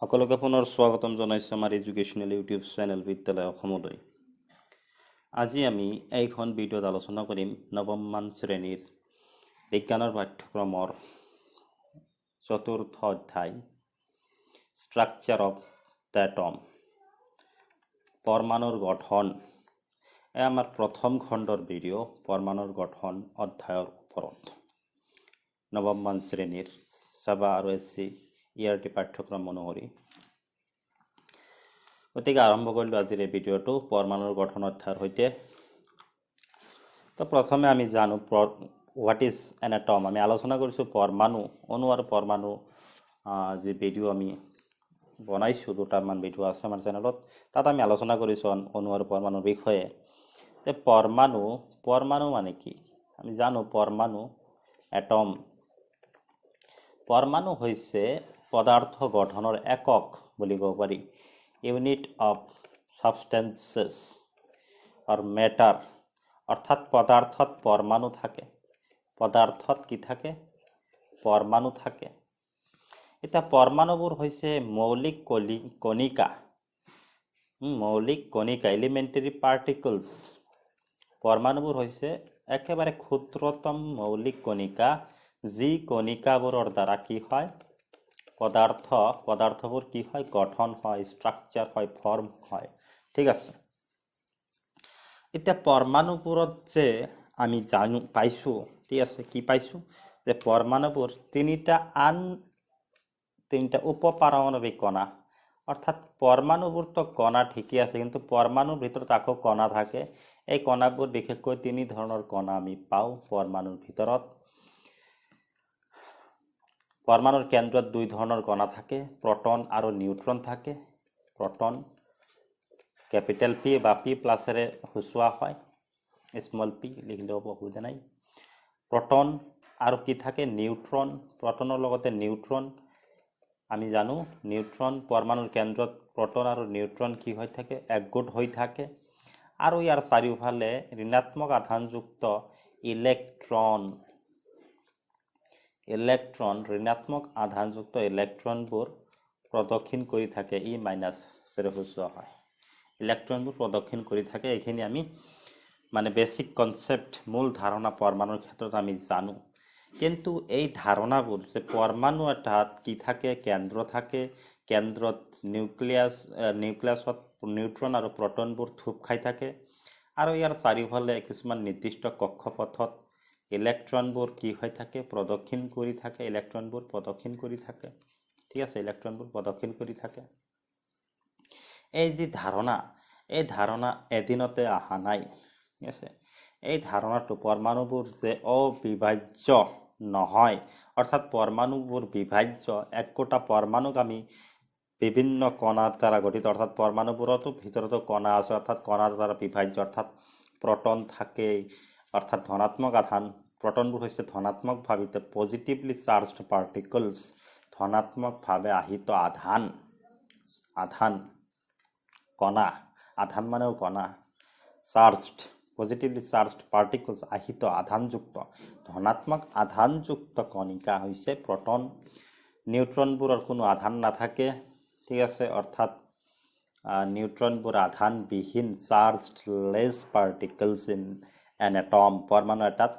সকলোকে পুনৰ স্বাগতম জনাইছোঁ আমাৰ এডুকেশ্যনেল ইউটিউব চেনেল বিদ্যালয় অসমলৈ। আজি আমি এইখন ভিডিঅ'ত আলোচনা কৰিম নৱমমান শ্ৰেণীৰ বিজ্ঞানৰ পাঠ্যক্ৰমৰ চতুৰ্থ অধ্যায় ষ্ট্ৰাকচাৰ অফ দ্য এটম, পৰমাণুৰ গঠন। আমাৰ প্ৰথম খণ্ডৰ ভিডিঅ' পৰমাণুৰ গঠন অধ্যায়ৰ ওপৰত নৱমমান শ্ৰেণীৰ চাবা আৰু এছচি ইয়াৰ পাঠ্যক্ৰম অনুসৰি। গতিকে আৰম্ভ কৰিলোঁ আজিৰ এই ভিডিঅ'টো পৰমাণুৰ গঠন অধ্যায়ৰ সৈতে। তো প্ৰথমে আমি জানো হোৱাট ইজ এন এটম। আমি আলোচনা কৰিছোঁ পৰমাণু, অণু আৰু পৰমাণু যি ভিডিঅ' আমি বনাইছোঁ, দুটামান ভিডিঅ' আছে আমাৰ চেনেলত, তাত আমি আলোচনা কৰিছোঁ অণু আৰু পৰমাণুৰ বিষয়ে। যে পৰমাণু মানে কি? আমি জানো পৰমাণু এটম, পৰমাণু হৈছে পদাৰ্থ গঠনৰ একক বুলি ক'ব পাৰি। ইউনিট অফ সাবষ্টেন্সেছ অৰ মেটাৰ, অৰ্থাৎ পদাৰ্থত পৰমাণু থাকে। পদাৰ্থত কি থাকে? পৰমাণু থাকে। এতিয়া পৰমাণুবোৰ হৈছে মৌলিক কণিকা, এলিমেণ্টাৰী পাৰ্টিকলছ। পৰমাণুবোৰ হৈছে একেবাৰে ক্ষুদ্ৰতম মৌলিক কণিকা, যি কণিকাবোৰৰ দ্বাৰা কি হয়? পদাৰ্থবোৰ কি হয়? গঠন হয়, ষ্ট্ৰাকচাৰ হয়, ফৰ্ম হয়। ঠিক আছে। এতিয়া পৰমাণুবোৰত যে আমি পাইছোঁ, ঠিক আছে, কি পাইছোঁ? যে পৰমাণুবোৰ তিনিটা উপপাৰমাণৱিক কণা, অৰ্থাৎ পৰমাণুবোৰতো কণা ঠিকেই আছে, কিন্তু পৰমাণুৰ ভিতৰত আকৌ কণা থাকে। এই কণাবোৰ বিশেষকৈ তিনি ধৰণৰ কণা আমি পাওঁ পৰমাণুৰ ভিতৰত। পৰমাণুৰ কেন্দ্ৰত দুই ধৰণৰ কণা থাকে, প্ৰটন আৰু নিউট্ৰন থাকে। প্ৰটন কেপিটেল পি বা পি প্লাছেৰে সূচোৱা হয়, স্মল পি লিখিলেও অসুবিধা নাই। প্ৰটন আৰু কি থাকে? নিউট্ৰন। প্ৰটনৰ লগতে নিউট্ৰন। আমি জানো নিউট্ৰন পৰমাণুৰ কেন্দ্ৰত প্ৰটন আৰু নিউট্ৰন কি হৈ থাকে? একগোট হৈ থাকে। আৰু ইয়াৰ চাৰিওফালে ঋণাত্মক আধানযুক্ত ঋণাত্মক আধানযুক্ত ইলেক্ট্ৰনবোৰ প্ৰদক্ষিণ কৰি থাকে। ই মাইনাছেৰে সূচোৱা হয়। ইলেক্ট্ৰনবোৰ প্ৰদক্ষিণ কৰি থাকে। এইখিনি আমি মানে বেছিক কনচেপ্ট, মূল ধাৰণা পৰমাণুৰ ক্ষেত্ৰত আমি জানো। কিন্তু এই ধাৰণাবোৰ যে পৰমাণু এটাত কি থাকে? কেন্দ্ৰ থাকে। কেন্দ্ৰত নিউক্লিয়াছত নিউট্ৰন আৰু প্ৰটনবোৰ থোপ খাই থাকে। আৰু ইয়াৰ চাৰিওফালে কিছুমান নিৰ্দিষ্ট কক্ষপথত ইলেক্ট্ৰনবোৰ কি হৈ থাকে? প্ৰদক্ষিণ কৰি থাকে। ঠিক আছে, ইলেক্ট্ৰনবোৰ প্ৰদক্ষিণ কৰি থাকে। এই যি ধাৰণা, এই ধাৰণা এদিনতে অহা নাই। ঠিক আছে, এই ধাৰণাটো পৰমাণুবোৰ যে অবিভাজ্য নহয়, অৰ্থাৎ পৰমাণুবোৰ বিভাজ্য, একোটা পৰমাণুক আমি বিভিন্ন কণাৰ দ্বাৰা গঠিত, অৰ্থাৎ পৰমাণুবোৰতো ভিতৰতো কণা আছে, অৰ্থাৎ কণাৰ দ্বাৰা বিভাজ্য, অৰ্থাৎ প্ৰটন থাকে, অৰ্থাৎ ধনাত্মক আধান। প্ৰটনবোৰ হৈছে ধনাত্মক ভাৱে পজিটিভলি চাৰ্জড পাৰ্টিকলছ, ধনাত্মকভাৱে আহিত আধান কণা। আধান মানেও কণা। চাৰ্জড, পজিটিভলি চাৰ্জড পাৰ্টিকলছ, আহিত আধানযুক্ত, ধনাত্মক আধানযুক্ত কণিকা হৈছে প্ৰটন। নিউট্ৰনবোৰৰ কোনো আধান নাথাকে। ঠিক আছে, অৰ্থাৎ নিউট্ৰনবোৰ আধানবিহীন, চাৰ্জলেছ পাৰ্টিকলছ ইন এন এটম। পৰমাণু এটাত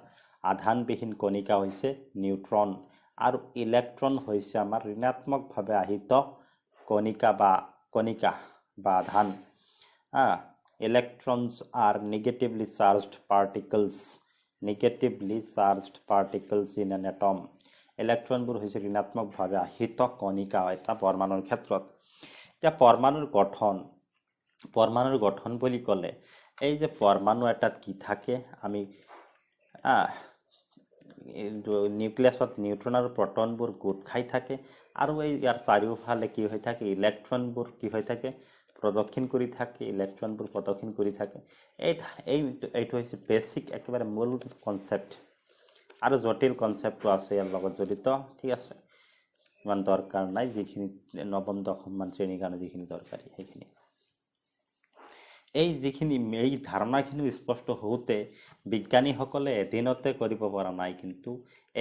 আধানবিহীন কণিকা হৈছে নিউট্ৰন, আৰু ইলেক্ট্ৰন হৈছে আমাৰ ঋণাত্মকভাৱে আহিত কণিকা বা আধান। Electrons are negatively charged particles in an atom. ইলেক্ট্ৰনবোৰ হৈছে ঋণাত্মকভাৱে আহিত কণিকা এটা পৰমাণুৰ ক্ষেত্ৰত। এতিয়া পৰমাণুৰ গঠন বুলি ক'লে এই যে পৰমাণু এটাত কি থাকে? আমি নিউক্লিয়াছত নিউট্ৰন আৰু প্ৰটনবোৰ গোট খাই থাকে, আৰু ইয়াৰ চাৰিওফালে কি হৈ থাকে? ইলেক্ট্ৰনবোৰ কি হৈ থাকে? প্ৰদক্ষিণ কৰি থাকে। এইটো হৈছে বেছিক, একেবাৰে মূল কনচেপ্ট। আৰু জটিল কনচেপ্টটো আছে ইয়াৰ লগত জড়িত। ঠিক আছে, ইমান দৰকাৰ নাই, যিখিনি নৱম দশমমান শ্ৰেণীৰ কাৰণে যিখিনি দৰকাৰী সেইখিনি। এই যিখিনি এই ধাৰণাখিনি স্পষ্ট হওঁতে বিজ্ঞানীসকলে এদিনতে কৰিব পৰা নাই, কিন্তু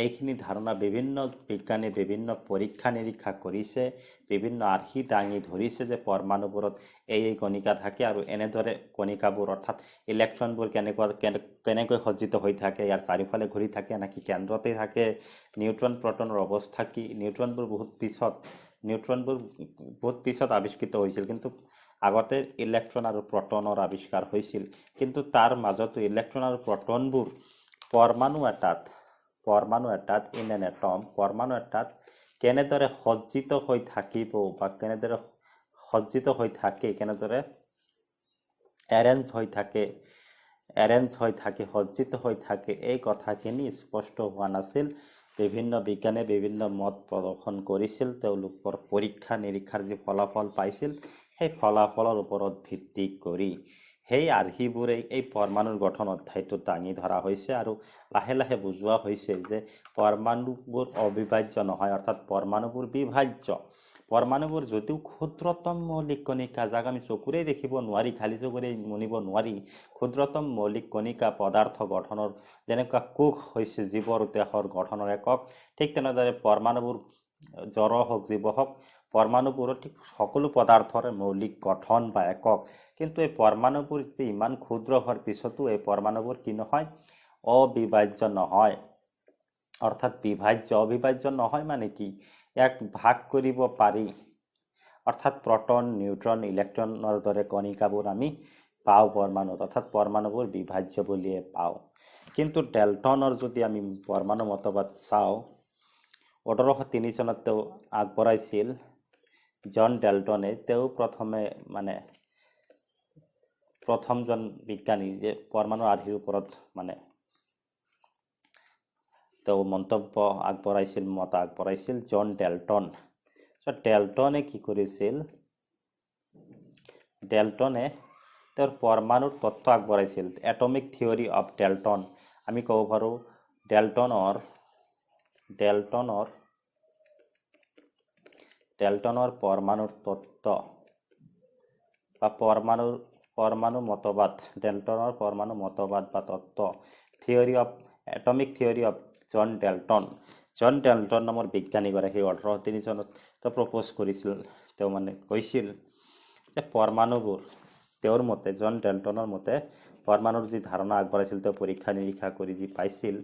এইখিনি ধাৰণা বিভিন্ন বিজ্ঞানী বিভিন্ন পৰীক্ষা নিৰীক্ষা কৰিছে, বিভিন্ন আৰ্হি দাঙি ধৰিছে যে পৰমাণুবোৰত এই কণিকা থাকে আৰু এনেদৰে কণিকাবোৰ অৰ্থাৎ ইলেক্ট্ৰনবোৰ কেনেকৈ সজ্জিত হৈ থাকে, ইয়াৰ চাৰিওফালে ঘূৰি থাকে নাকি কেন্দ্ৰতে থাকে, নিউট্ৰন প্ৰটনৰ অৱস্থা কি। নিউট্ৰনবোৰ বহুত পিছত আৱিষ্কৃত হৈছিল, কিন্তু আগতে ইলেক্ট্ৰন আৰু প্ৰটনৰ আৱিষ্কাৰ হৈছিল। কিন্তু তাৰ মাজতো ইলেক্ট্ৰন আৰু প্ৰটনবোৰ পৰমাণু এটাত ইন এন এটম, পৰমাণু এটাত কেনেদৰে সজ্জিত হৈ থাকিব বা কেনেদৰে সজ্জিত হৈ থাকে, কেনেদৰে এৰেঞ্জ হৈ থাকে, সজ্জিত হৈ থাকে, এই কথাখিনি স্পষ্ট হোৱা নাছিল। বিভিন্ন বিজ্ঞানে বিভিন্ন মত প্ৰদৰ্শন কৰিছিল, তেওঁলোকৰ পৰীক্ষা নিৰীক্ষাৰ যি ফলাফল পাইছিল সেই ফলাফলৰ ওপৰত ভিত্তি কৰি সেই আৰ্হিবোৰেই এই পৰমাণুৰ গঠন অধ্যায়টো দাঙি ধৰা হৈছে আৰু লাহে লাহে বুজোৱা হৈছে যে পৰমাণুবোৰ অবিভাজ্য নহয়, অৰ্থাৎ পৰমাণুবোৰ বিভাজ্য। পৰমাণুবোৰ যদিও ক্ষুদ্ৰতম মৌলিক কণিকা, যাক আমি চকুৰেই দেখিব নোৱাৰি, খালী চকুৰে মনিব নোৱাৰি, ক্ষুদ্ৰতম মৌলিক কণিকা পদাৰ্থ গঠনৰ যেনেকুৱা কোষ হৈছে জীৱৰ দেহৰ গঠনৰ একক, ঠিক তেনেদৰে পৰমাণুবোৰ জড় হওক জীৱ হওক, পৰমাণুবোৰো ঠিক সকলো পদাৰ্থৰে মৌলিক গঠন বা একক। কিন্তু এই পৰমাণুবোৰ যে ইমান ক্ষুদ্ৰ হোৱাৰ পিছতো এই পৰমাণুবোৰ কি নহয়, অবিভাজ্য নহয়, অৰ্থাৎ অবিভাজ্য নহয় মানে কি, ইয়াক ভাগ কৰিব পাৰি, অৰ্থাৎ প্ৰটন নিউট্ৰন ইলেক্ট্ৰনৰ দৰে কণিকাবোৰ আমি পাওঁ পৰমাণুত, অৰ্থাৎ পৰমাণুবোৰ বিভাজ্য বুলিয়ে পাওঁ। কিন্তু ডেল্টনৰ যদি আমি পৰমাণু মতবাদ চাওঁ, 1803 চনত তেওঁ আগবঢ়াইছিল জন ডেল্টনে। তেওঁ প্ৰথমজন বিজ্ঞানী যে পৰমাণু আৰ্হিৰ ওপৰত তেওঁ মন্তব্য আগবঢ়াইছিল, মত আগবঢ়াইছিল জন ডেল্টন। ডেল্টনে কি কৰিছিল, ডেল্টনে তেওঁৰ পৰমাণুৰ তত্ত্ব আগবঢ়াইছিল, এটমিক থিয়ৰী অফ ডেল্টন। আমি ক'ব পাৰোঁ ডেল্টনৰ পৰমাণুৰ তত্ত্ব বা পৰমাণু মতবাদ, ডেল্টনৰ পৰমাণু মতবাদ বা তত্ত্ব, atomic theory of John Dalton. John Dalton নামৰ বিজ্ঞানীগৰাকী 1803 চনত তেওঁ প্ৰপ'জ কৰিছিল, তেওঁ কৈছিল যে পৰমাণুবোৰ, তেওঁৰ মতে, জন ডেল্টনৰ মতে পৰমাণুৰ যি ধাৰণা আগবঢ়াইছিল, তেওঁ পৰীক্ষা নিৰীক্ষা কৰি যি পাইছিল,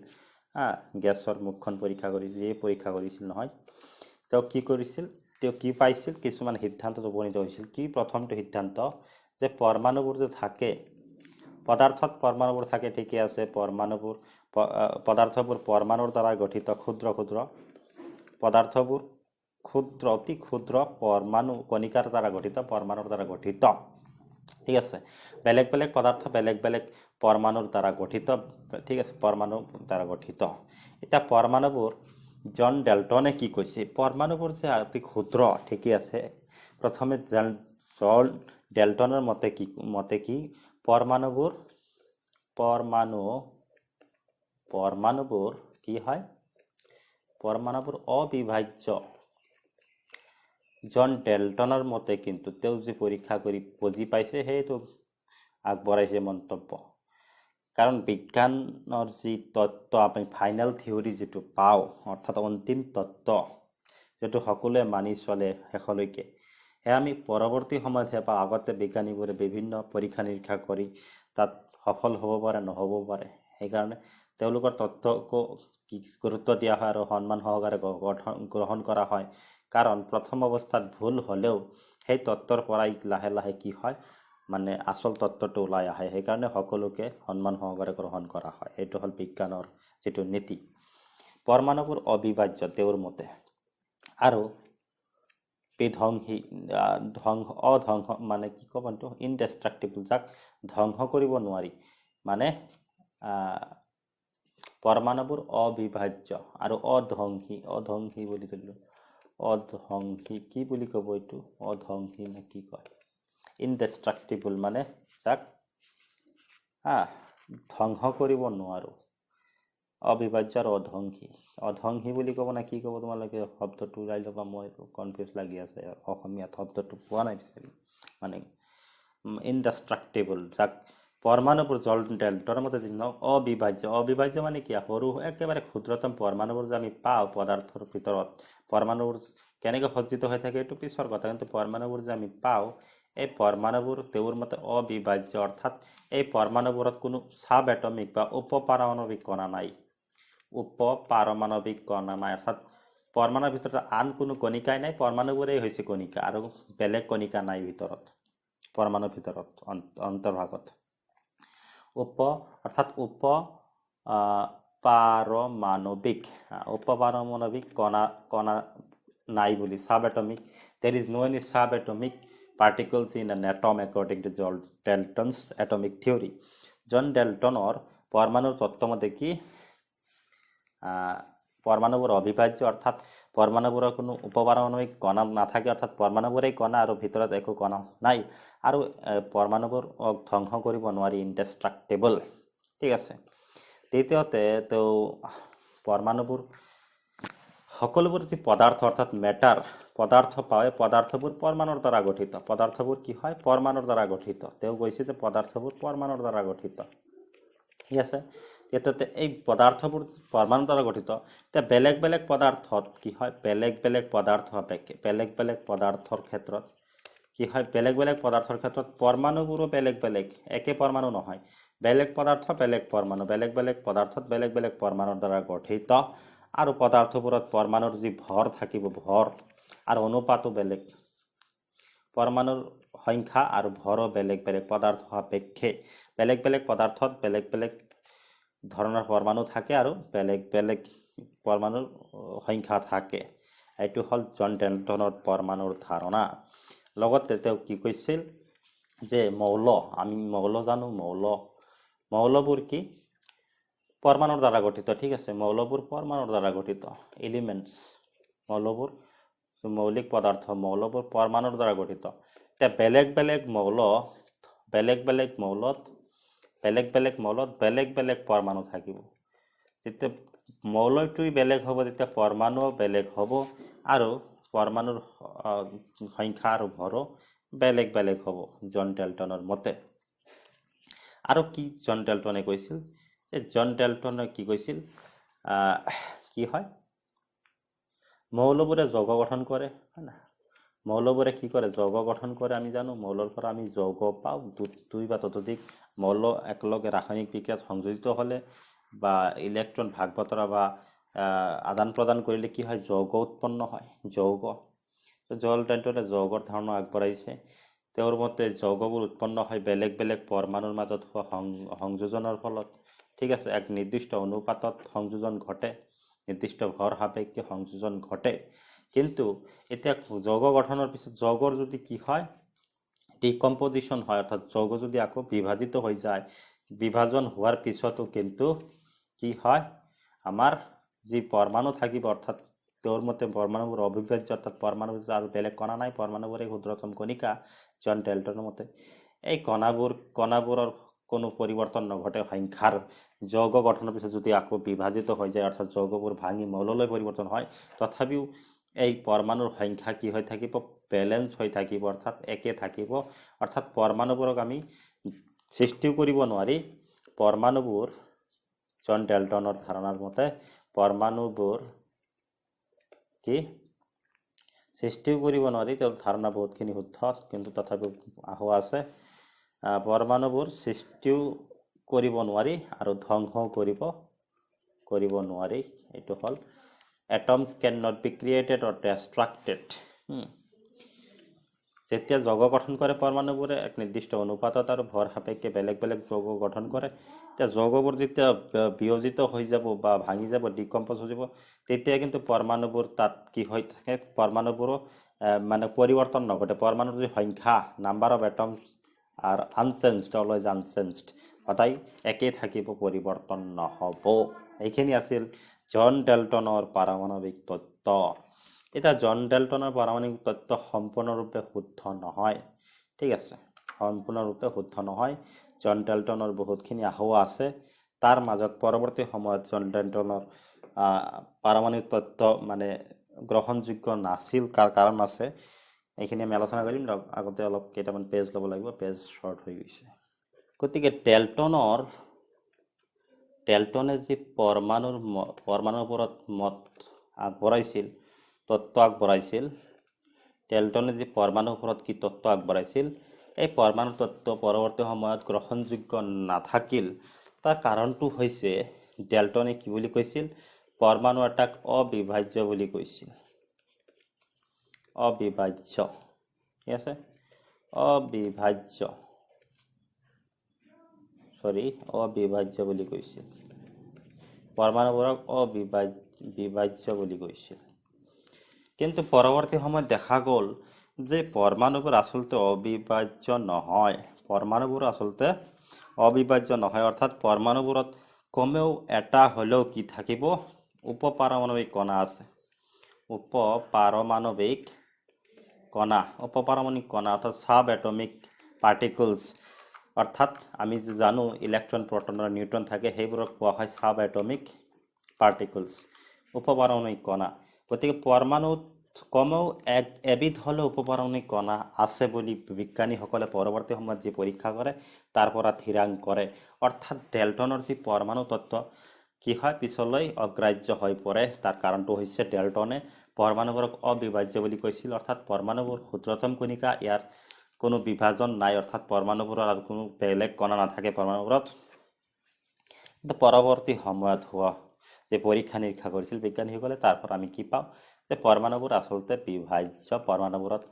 গেছৰ মুখখন পৰীক্ষা কৰি যিয়ে পৰীক্ষা কৰিছিল নহয়, তেওঁ কি পাইছিল, কিছুমান সিদ্ধান্তত উপনীত হৈছিল। কি প্ৰথমটো সিদ্ধান্ত, যে পৰমাণুবোৰ যে থাকে, পদাৰ্থত পৰমাণুবোৰ থাকে ঠিকে আছে, পদাৰ্থবোৰ পৰমাণুৰ দ্বাৰা গঠিত, পদাৰ্থবোৰ অতি ক্ষুদ্ৰ পৰমাণু কণিকাৰ দ্বাৰা গঠিত, পৰমাণুৰ দ্বাৰা গঠিত, ঠিক আছে। বেলেগ বেলেগ পদাৰ্থ বেলেগ বেলেগ পৰমাণুৰ দ্বাৰা গঠিত, ঠিক আছে, পৰমাণুৰ দ্বাৰা গঠিত। এতিয়া পৰমাণুবোৰ, জন ডেল্টনে কি কৈছে, পৰমাণুবোৰ যে অতি ক্ষুদ্ৰ ঠিকে আছে। প্ৰথমে জন ডেল্টনৰ মতে কি, পৰমাণুবোৰ কি হয়, পৰমাণুবোৰ অবিভাজ্য। জন ডেল্টনৰ মতে কিন্তু তেওঁ যি পৰীক্ষা কৰি বুজি পাইছে সেইটো আগবঢ়াইছে মন্তব্য। কাৰণ বিজ্ঞানৰ যি তত্ত্ব, আমি ফাইনেল থিয়ৰী যিটো পাওঁ, অৰ্থাৎ অন্তিম তত্ত্ব যিটো সকলোৱে মানি চলে শেষলৈকে, সেয়া আমি পৰৱৰ্তী সময়তহে পাওঁ। আগতে বিজ্ঞানীবোৰে বিভিন্ন পৰীক্ষা নিৰীক্ষা কৰি তাত সফল হ'ব পাৰে, নহ'বও পাৰে। সেইকাৰণে তেওঁলোকৰ তত্ত্বকো গুৰুত্ব দিয়া হয় আৰু সন্মান সহকাৰে গ্ৰহণ কৰা হয়। কাৰণ প্ৰথম অৱস্থাত ভুল হ'লেও সেই তত্ত্বৰ পৰাই লাহে লাহে কি হয়, আচল তত্ত্বটো ওলাই আহে। সেইকাৰণে সকলোকে সন্মান সহকাৰে গ্ৰহণ কৰা হয়। এইটো হ'ল বিজ্ঞানৰ যিটো নীতি। পৰমাণুবোৰ অবিভাজ্য তেওঁৰ মতে, আৰু ইনডেষ্ট্ৰাক্টিবল, যাক ধ্বংস কৰিব নোৱাৰি। পৰমাণুবোৰ অবিভাজ্য আৰু অধ্বংসী বুলি ধৰিলোঁ, কি বুলি ক'ব এইটো, অধ্বংসী নে কি কয়, ইনডেষ্ট্ৰাক্টিবল যাক ধ্বংস কৰিব নোৱাৰোঁ, অবিভাজ্য আৰু অধ্বংসী বুলি ক'ব নে কি ক'ব, তোমালোকে শব্দটো ওলাই ল'বা, মই কনফিউজ লাগি আছে, অসমীয়াত শব্দটো পোৱা নাই বিচাৰি। ইনডেষ্ট্ৰাক্টেবল, যাক পৰমাণুবোৰ জন ডেল্টনৰ মতে অবিভাজ্য মানে কি সৰু একেবাৰে ক্ষুদ্ৰতম পৰমাণুবোৰ যে আমি পাওঁ পদাৰ্থৰ ভিতৰত, পৰমাণুবোৰ কেনেকৈ সজ্জিত হৈ থাকে এইটো পিছৰ কথা, কিন্তু পৰমাণুবোৰ যে আমি পাওঁ এই পৰমাণুবোৰ তেওঁৰ মতে অবিভাজ্য, অৰ্থাৎ এই পৰমাণুবোৰত কোনো সাব এটমিক বা উপপাৰমাণৱিক কণা নাই, অৰ্থাৎ পৰমাণুৰ ভিতৰত আন কোনো কণিকাই নাই, পৰমাণুবোৰেই হৈছে কণিকা আৰু বেলেগ কণিকা নাই ভিতৰত, পৰমাণুৰ ভিতৰত অন্তৰ্ভাগত। অৰ্থাৎ উপপাৰমাণৱিক কণা নাই বুলি, sub atomic, there is no any subatomic particles in an atom according to John Dalton's atomic theory. জন ডেল্টনৰ পৰমাণুৰ তত্ত্ব মতে কি পৰমাণুবোৰ অবিভাজ্য, অৰ্থাৎ পৰমাণুবোৰৰ কোনো উপপাৰমাণৱিক কণা নাথাকে, অৰ্থাৎ পৰমাণুবোৰেই কণা আৰু ভিতৰত একো কণা নাই, আৰু পৰমাণুবোৰ ধ্বংস কৰিব নোৱাৰি, ইনডেষ্ট্ৰাক্টেবল। ঠিক আছে। দ্বিতীয়তে তেওঁ পৰমাণুবোৰ সকলোবোৰ যি পদাৰ্থ অৰ্থাৎ মেটাৰ পদাৰ্থ পায়, পদাৰ্থবোৰ পৰমাণুৰ দ্বাৰা গঠিত, পদাৰ্থবোৰ কি হয় পৰমাণুৰ দ্বাৰা গঠিত, তেওঁ কৈছে যে পদাৰ্থবোৰ পৰমাণুৰ দ্বাৰা গঠিত। ঠিক আছে। তেতিয়াতে এই পদাৰ্থবোৰ পৰমাণুৰ দ্বাৰা গঠিত, এতিয়া বেলেগ বেলেগ পদাৰ্থত কি হয়, বেলেগ বেলেগ পদাৰ্থৰ ক্ষেত্ৰত কি হয়, বেলেগ বেলেগ পদাৰ্থৰ ক্ষেত্ৰত পৰমাণুবোৰো বেলেগ বেলেগ, একে পৰমাণু নহয়, বেলেগ পদাৰ্থ বেলেগ পৰমাণু, বেলেগ বেলেগ পদাৰ্থত বেলেগ বেলেগ পৰমাণুৰ দ্বাৰা গঠিত, আৰু পদাৰ্থবোৰত পৰমাণুৰ যি ভৰ থাকিব, ভৰ আৰু অনুপাতো বেলেগ, পৰমাণুৰ সংখ্যা আৰু ভৰো বেলেগ বেলেগ, পদাৰ্থ সাপেক্ষে বেলেগ বেলেগ পদাৰ্থত বেলেগ বেলেগ ধৰণৰ পৰমাণু থাকে আৰু বেলেগ বেলেগ পৰমাণুৰ সংখ্যা থাকে। এইটো হ'ল জন ডেল্টনৰ পৰমাণুৰ ধাৰণা। লগতে তেওঁ কি কৈছিল যে আমি মৌল জানো, মৌলবোৰ কি পৰমাণুৰ দ্বাৰা গঠিত। ঠিক আছে, মৌলবোৰ পৰমাণুৰ দ্বাৰা গঠিত, এলিমেণ্টছ, মৌলবোৰ মৌলিক পদাৰ্থ, মৌলবোৰ পৰমাণুৰ দ্বাৰা গঠিত। এতিয়া বেলেগ বেলেগ মৌলত বেলেগ বেলেগ পৰমাণু থাকিব, যেতিয়া মৌলটোই বেলেগ হ'ব তেতিয়া পৰমাণুও বেলেগ হ'ব, আৰু পৰমাণুৰ সংখ্যা আৰু ভৰো বেলেগ বেলেগ হ'ব জন ডেল্টনৰ মতে। আৰু কি জন ডেল্টনে কৈছিল, যে জন ডেল্টনে কি কৈছিল, কি হয় মৌলবোৰে যৌগ গঠন কৰে, হয় না, মৌলবোৰে কি কৰে, যৌগ গঠন কৰে। আমি জানো মৌলৰ পৰা আমি যৌগ পাওঁ, দুই বা ততোধিক মৌল একেলগে ৰাসায়নিক বিক্ৰিয়াত সংযোজিত হ'লে বা ইলেক্ট্ৰন ভাগ বতৰা বা আদান প্ৰদান কৰিলে কি হয়, যৌগ উৎপন্ন হয়, যৌগ। জন ডেল্টনে যৌগৰ ধাৰণা আগবঢ়াইছে। তেওঁৰ মতে যৌগবোৰ উৎপন্ন হয় বেলেগ বেলেগ পৰমাণুৰ মাজত হোৱা সংযোজনৰ ফলত। ঠিক আছে, এক নিৰ্দিষ্ট অনুপাতত সংযোজন ঘটে, নিৰ্দিষ্ট ভৰ সাপেক্ষে সংযোজন ঘটে। কিন্তু এতিয়া যৌগ গঠনৰ পিছত যৌগৰ যদি কি হয়, ডিকম্পজিশ্যন হয়, অৰ্থাৎ যৌগ যদি আকৌ বিভাজিত হৈ যায়, বিভাজন হোৱাৰ পিছতো কিন্তু কি হয়, আমাৰ যি পৰমাণু থাকিব, অৰ্থাৎ তেওঁৰ মতে পৰমাণুবোৰ অবিভাজ্য, অৰ্থাৎ পৰমাণুৰ আৰু বেলেগ কণা নাই, পৰমাণুবোৰেই ক্ষুদ্ৰতম কণিকা জন ডেল্টনৰ মতে। এই কণাবোৰৰ কোনো পৰিৱৰ্তন নঘটে সংখ্যাৰ, যৌগ গঠনৰ পিছত যদি আকৌ বিভাজিত হৈ যায়, অৰ্থাৎ যৌগবোৰ ভাঙি মৌললৈ পৰিৱৰ্তন হয়, তথাপিও এই পৰমাণুৰ সংখ্যা কি হৈ থাকিব, বেলেঞ্চ হৈ থাকিব, অৰ্থাৎ একে থাকিব। অৰ্থাৎ পৰমাণুবোৰক আমি সৃষ্টিও কৰিব নোৱাৰি, পৰমাণুবোৰ জন ডেল্টনৰ ধাৰণাৰ মতে পৰমাণুবোৰ কি সৃষ্টিও কৰিব নোৱাৰি, তেওঁৰ ধাৰণা বহুতখিনি শুদ্ধ, কিন্তু তথাপিও আহোৱা আছে, পৰমাণুবোৰ সৃষ্টিও কৰিব নোৱাৰি আৰু ধ্বংসও কৰিব নোৱাৰি। এইটো হ'ল atoms cannot be created or destructed. যেতিয়া যৌগ গঠন কৰে পৰমাণুবোৰে এক নিৰ্দিষ্ট অনুপাতত আৰু ভৰ সাপেক্ষে বেলেগ বেলেগ যৌগ গঠন কৰে, এতিয়া যৌগবোৰ যেতিয়া বিয়োজিত হৈ যাব বা ভাঙি যাব, ডিকম্প'জ হৈ যাব, তেতিয়া কিন্তু পৰমাণুবোৰ তাত কি হৈ থাকে, পৰমাণুবোৰো মানে পৰিৱৰ্তন নঘটে, পৰমাণুৰ যি সংখ্যা, number of atoms R unchanged, always unchanged, সদায় একেই থাকিব, পৰিৱৰ্তন নহ'ব। এইখিনি আছিল জন ডেল্টনৰ পাৰমাণৱিক তত্ত্ব। এতিয়া জন ডেল্টনৰ পাৰমাণৱিক তত্ত্ব সম্পূৰ্ণৰূপে শুদ্ধ নহয়। ঠিক আছে, সম্পূৰ্ণৰূপে শুদ্ধ নহয়, জন ডেল্টনৰ বহুতখিনি আহোৱা আছে। তাৰ মাজত পৰৱৰ্তী সময়ত জন ডেল্টনৰ পাৰমাণৱিক তত্ত্ব মানে গ্ৰহণযোগ্য নাছিল, কাৰণ আছে এইখিনি আমি আলোচনা কৰিম। আগতে অলপ কেইটামান পেজ ল'ব লাগিব, পেজ শ্বৰ্ট হৈ গৈছে। গতিকে ডেল্টনে যি পৰমাণুৰ ওপৰত মত আগবঢ়াইছিল, তত্ত্ব আগবঢ়াইছিল, ডেল্টনে যি পৰমাণুৰ ওপৰত কি তত্ত্ব আগবঢ়াইছিল, এই পৰমাণু তত্ত্ব পৰৱৰ্তী সময়ত গ্ৰহণযোগ্য নাথাকিল। তাৰ কাৰণটো হৈছে ডেল্টনে কি বুলি কৈছিল, পৰমাণু এটাক অবিভাজ্য বুলি কৈছিল। অবিভাজ্য, ঠিক আছে, অবিভাজ্য বুলি কৈছিল। পৰমাণুবোৰক অবিভাজ্য বুলি কৈছিল। কিন্তু পৰৱৰ্তী সময়ত দেখা গ'ল যে পৰমাণুবোৰ আচলতে অবিভাজ্য নহয়। অৰ্থাৎ পৰমাণুবোৰত কমেও এটা হ'লেও কি থাকিব, উপপাৰমাণৱিক কণা আছে। উপপাৰমাণৱিক কণা অৰ্থাৎ সাব এটমিক পাৰ্টিকলছ। অৰ্থাৎ আমি জানো ইলেক্ট্ৰন, প্ৰটন আৰু নিউট্ৰন থাকে, সেইবোৰক কোৱা হয় সাব এটমিক পাৰ্টিকলছ, উপপাৰমাণৱিক কণা। গতিকে পৰমাণুত কমেও এবিধ হ'লেও উপপাৰমাণৱিক কণা আছে বুলি বিজ্ঞানীসকলে পৰৱৰ্তী সময়ত যি পৰীক্ষা কৰে তাৰ পৰা থিৰাং কৰে। অৰ্থাৎ ডেল্টনৰ যি পৰমাণু তত্ত্ব কি হয়, পিছলৈ অগ্ৰাহ্য হৈ পৰে। তাৰ কাৰণটো হৈছে ডেল্টনে পৰমাণুবোৰক অবিভাজ্য বুলি কৈছিল। অৰ্থাৎ পৰমাণুবোৰ ক্ষুদ্ৰতম কণিকা, ইয়াৰ কোনো বিভাজন নাই। অৰ্থাৎ পৰমাণুবোৰৰ আৰু কোনো বেলেগ কণা নাথাকে পৰমাণুবোৰত। কিন্তু পৰৱৰ্তী সময়ত হোৱা যে পৰীক্ষা নিৰীক্ষা কৰিছিল বিজ্ঞানীসকলে, তাৰ পৰা আমি কি পাওঁ যে পৰমাণুবোৰ আচলতে বিভাজ্য। পৰমাণুবোৰত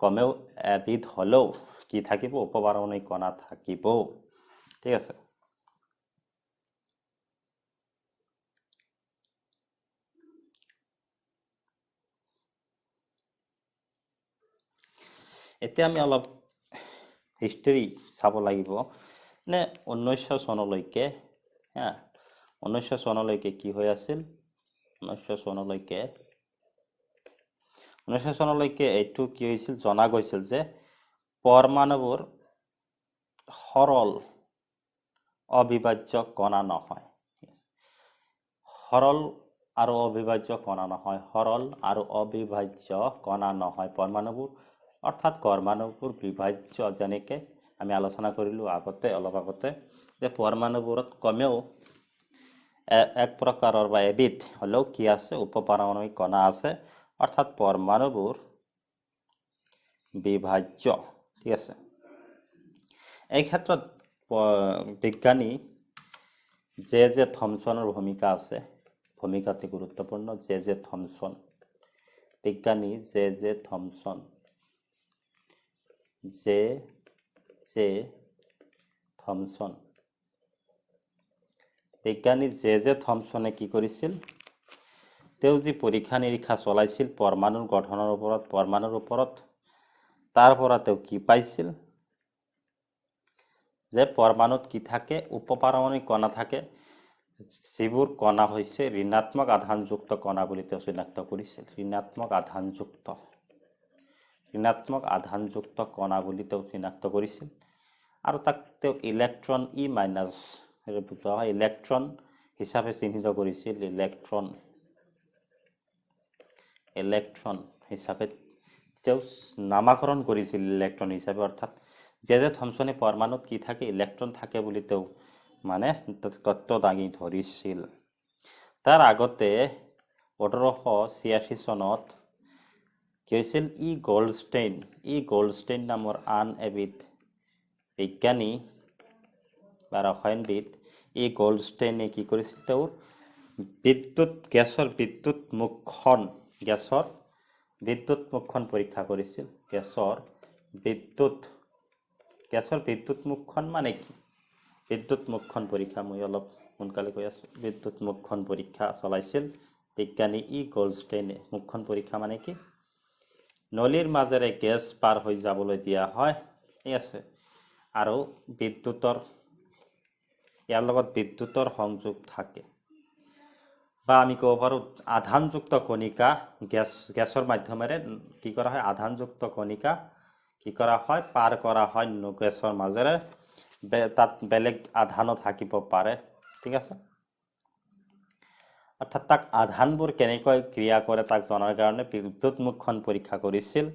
কমেও এবিধ হ'লেও কি থাকিব, উপপাৰমাণৱিক কণা থাকিব। ঠিক আছে। এতিয়া আমি অলপ হিষ্ট্ৰী চাব লাগিব। 1900 চনলৈকে 1900 চনলৈকে কি হৈ আছিল, 1900 চনলৈকে এইটো কি হৈছিল, জনা গৈছিল যে পৰমাণুবোৰ সৰল অবিভাজ্য কণা নহয়। সৰল আৰু অবিভাজ্য কণা নহয় পৰমাণুবোৰ। অৰ্থাৎ পৰমাণুবোৰ বিভাজ্য। যেনেকৈ আমি আলোচনা কৰিলোঁ অলপ আগতে যে পৰমাণুবোৰত কমেও এক প্ৰকাৰৰ বা এবিধ হ'লেও কি আছে, উপপাৰমাণৱিক কণা আছে। অৰ্থাৎ পৰমাণুবোৰ বিভাজ্য। ঠিক আছে। এই ক্ষেত্ৰত বিজ্ঞানী জে থমছনৰ ভূমিকা আছে, ভূমিকা অতি গুৰুত্বপূৰ্ণ। বিজ্ঞানী জে থমছন বিজ্ঞানী জে থমছনে কি কৰিছিল, তেওঁ যি পৰীক্ষা নিৰীক্ষা চলাইছিল পৰমাণুৰ গঠনৰ ওপৰত, পৰমাণুৰ ওপৰত, তাৰ পৰা তেওঁ কি পাইছিল যে পৰমাণুত কি থাকে, উপপাৰমাণৱিক কণা থাকে। যিবোৰ কণা হৈছে ঋণাত্মক আধানযুক্ত কণা বুলি তেওঁ চিনাক্ত কৰিছিল। ঋণাত্মক আধানযুক্ত কণা বুলি তেওঁ চিনাক্ত কৰিছিল। আৰু তাক তেওঁ ইলেক্ট্ৰন বুজোৱা হয়, ইলেক্ট্ৰন হিচাপে চিহ্নিত কৰিছিল। ইলেক্ট্ৰন হিচাপে তেওঁ নামাকৰণ কৰিছিল, ইলেক্ট্ৰন হিচাপে। অৰ্থাৎ জে থমছনে পৰমাণুত কি থাকে, ইলেক্ট্ৰন থাকে বুলি তেওঁ তত্ত্ব দাঙি ধৰিছিল। তাৰ আগতে 1886 চনত কি হৈছিল, ই গল্ডষ্টেইন নামৰ আন এবিধ বিজ্ঞানী বা ৰসায়নবিদ, ই গল্ডষ্টেইনে কি কৰিছিল, তেওঁৰ গেছৰ বিদ্যুৎ মুখখন পৰীক্ষা কৰিছিল। গেছৰ বিদ্যুৎ মুখখন মানে কি, বিদ্যুৎ মুখখন পৰীক্ষা, মই অলপ সোনকালে কৈ আছোঁ। বিদ্যুৎ মুখখন পৰীক্ষা চলাইছিল বিজ্ঞানী ই গল্ডষ্টেইনে। মুখখন পৰীক্ষা মানে কি, নলীৰ মাজেৰে গেছ পাৰ হৈ যাবলৈ দিয়া হয়। ঠিক আছে। আৰু ইয়াৰ লগত বিদ্যুতৰ সংযোগ থাকে, বা আমি ক'ব পাৰোঁ আধানযুক্ত কণিকা। গেছৰ মাধ্যমেৰে কি কৰা হয়, আধানযুক্ত কণিকা কি কৰা হয়, পাৰ কৰা হয় গেছৰ মাজেৰে। তাত বেলেগ আধানো থাকিব পাৰে। ঠিক আছে। অৰ্থাৎ তাক আধানবোৰ কেনেকৈ ক্ৰিয়া কৰে তাক জনাৰ কাৰণে বিদ্যুৎ মুখখন পৰীক্ষা কৰিছিল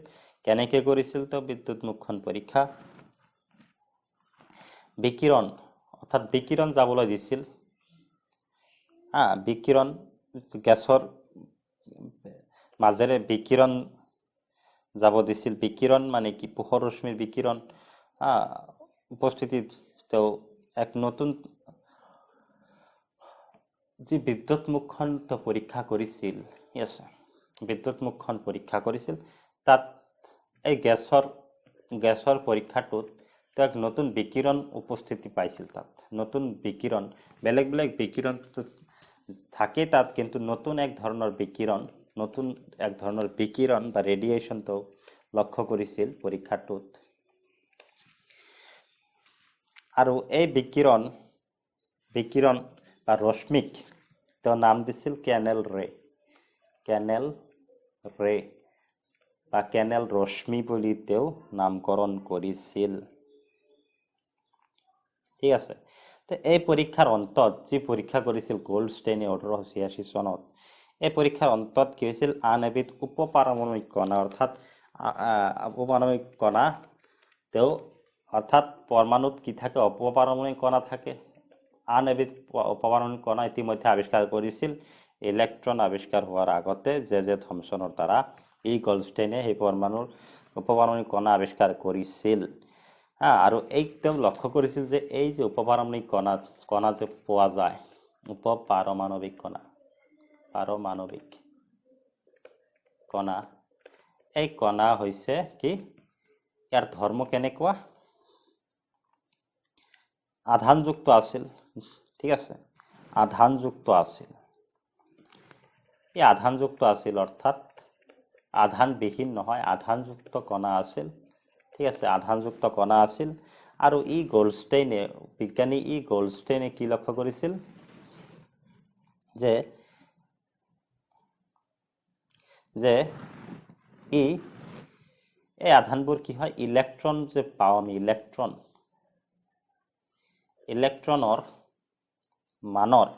কেনেকৈ কৰিছিল তো বিদ্যুৎ মুখখন পৰীক্ষা বিকিৰণ অৰ্থাৎ বিকিৰণ যাবলৈ দিছিল বিকিৰণ গেছৰ মাজেৰে বিকিৰণ যাব দিছিল বিকিৰণ মানে কি পোহৰ ৰশ্মিৰ বিকিৰণ উপস্থিতিত তেওঁ এক নতুন যি বিদ্যুৎ মুখখন পৰীক্ষা কৰিছিল বিদ্যুৎ মুখখন পৰীক্ষা কৰিছিল তাত এই গেছৰ পৰীক্ষাটোত এক নতুন বিকিৰণ উপস্থিতি পাইছিল তাত নতুন বিকিৰণ বেলেগ বেলেগ বিকিৰণ থাকে তাত কিন্তু নতুন এক ধৰণৰ বিকিৰণ বা ৰেডিয়েশ্যন তো লক্ষ্য কৰিছিল পৰীক্ষাটোত আৰু এই বিকিৰণ বা ৰশ্মিক তেওঁ নাম দিছিল কেনেল ৰে বা কেনেল ৰশ্মি বুলি তেওঁ নামকৰণ কৰিছিল ঠিক আছে তো এই পৰীক্ষাৰ অন্তত যি পৰীক্ষা কৰিছিল গোল্ডষ্টেইনে 1886 চনত এই পৰীক্ষাৰ অন্তত কি হৈছিল আন এবিধ উপপাৰমাণৱিক কণা অৰ্থাৎ উপপাৰমাণৱিক কণা তেওঁ অৰ্থাৎ পৰমাণুত কি থাকে অপপাৰমাণৱিক কণা থাকে আন এবিধ উপপাৰমাণৱিক কণা ইতিমধ্যে আৱিষ্কাৰ কৰিছিল ইলেক্ট্ৰন আৱিষ্কাৰ হোৱাৰ আগতে জে থমছনৰ দ্বাৰা গোল্ডষ্টেইনে সেই উপপাৰমাণৱিক কণা আৱিষ্কাৰ কৰিছিল আৰু এই তেওঁ লক্ষ্য কৰিছিল যে এই যে উপপাৰমাণৱিক কণা যে পোৱা যায় উপপাৰমাণৱিক কণা এই কণা হৈছে কি ইয়াৰ ধৰ্ম কেনেকুৱা আধানযুক্ত আছিল ঠিক আছে আধানযুক্ত আছিল এই আধানযুক্ত আছিল অৰ্থাৎ আধানবিহীন নহয় আধানযুক্ত কণা আছিল ঠিক আছে আধানযুক্ত কণা আছিল আৰু বিজ্ঞানী গোল্ডষ্টেইনে কি লক্ষ্য কৰিছিল যে এই আধানবোৰ কি হয় ইলেক্ট্ৰন যে পাওঁ আমি ইলেক্ট্ৰনৰ মানৰ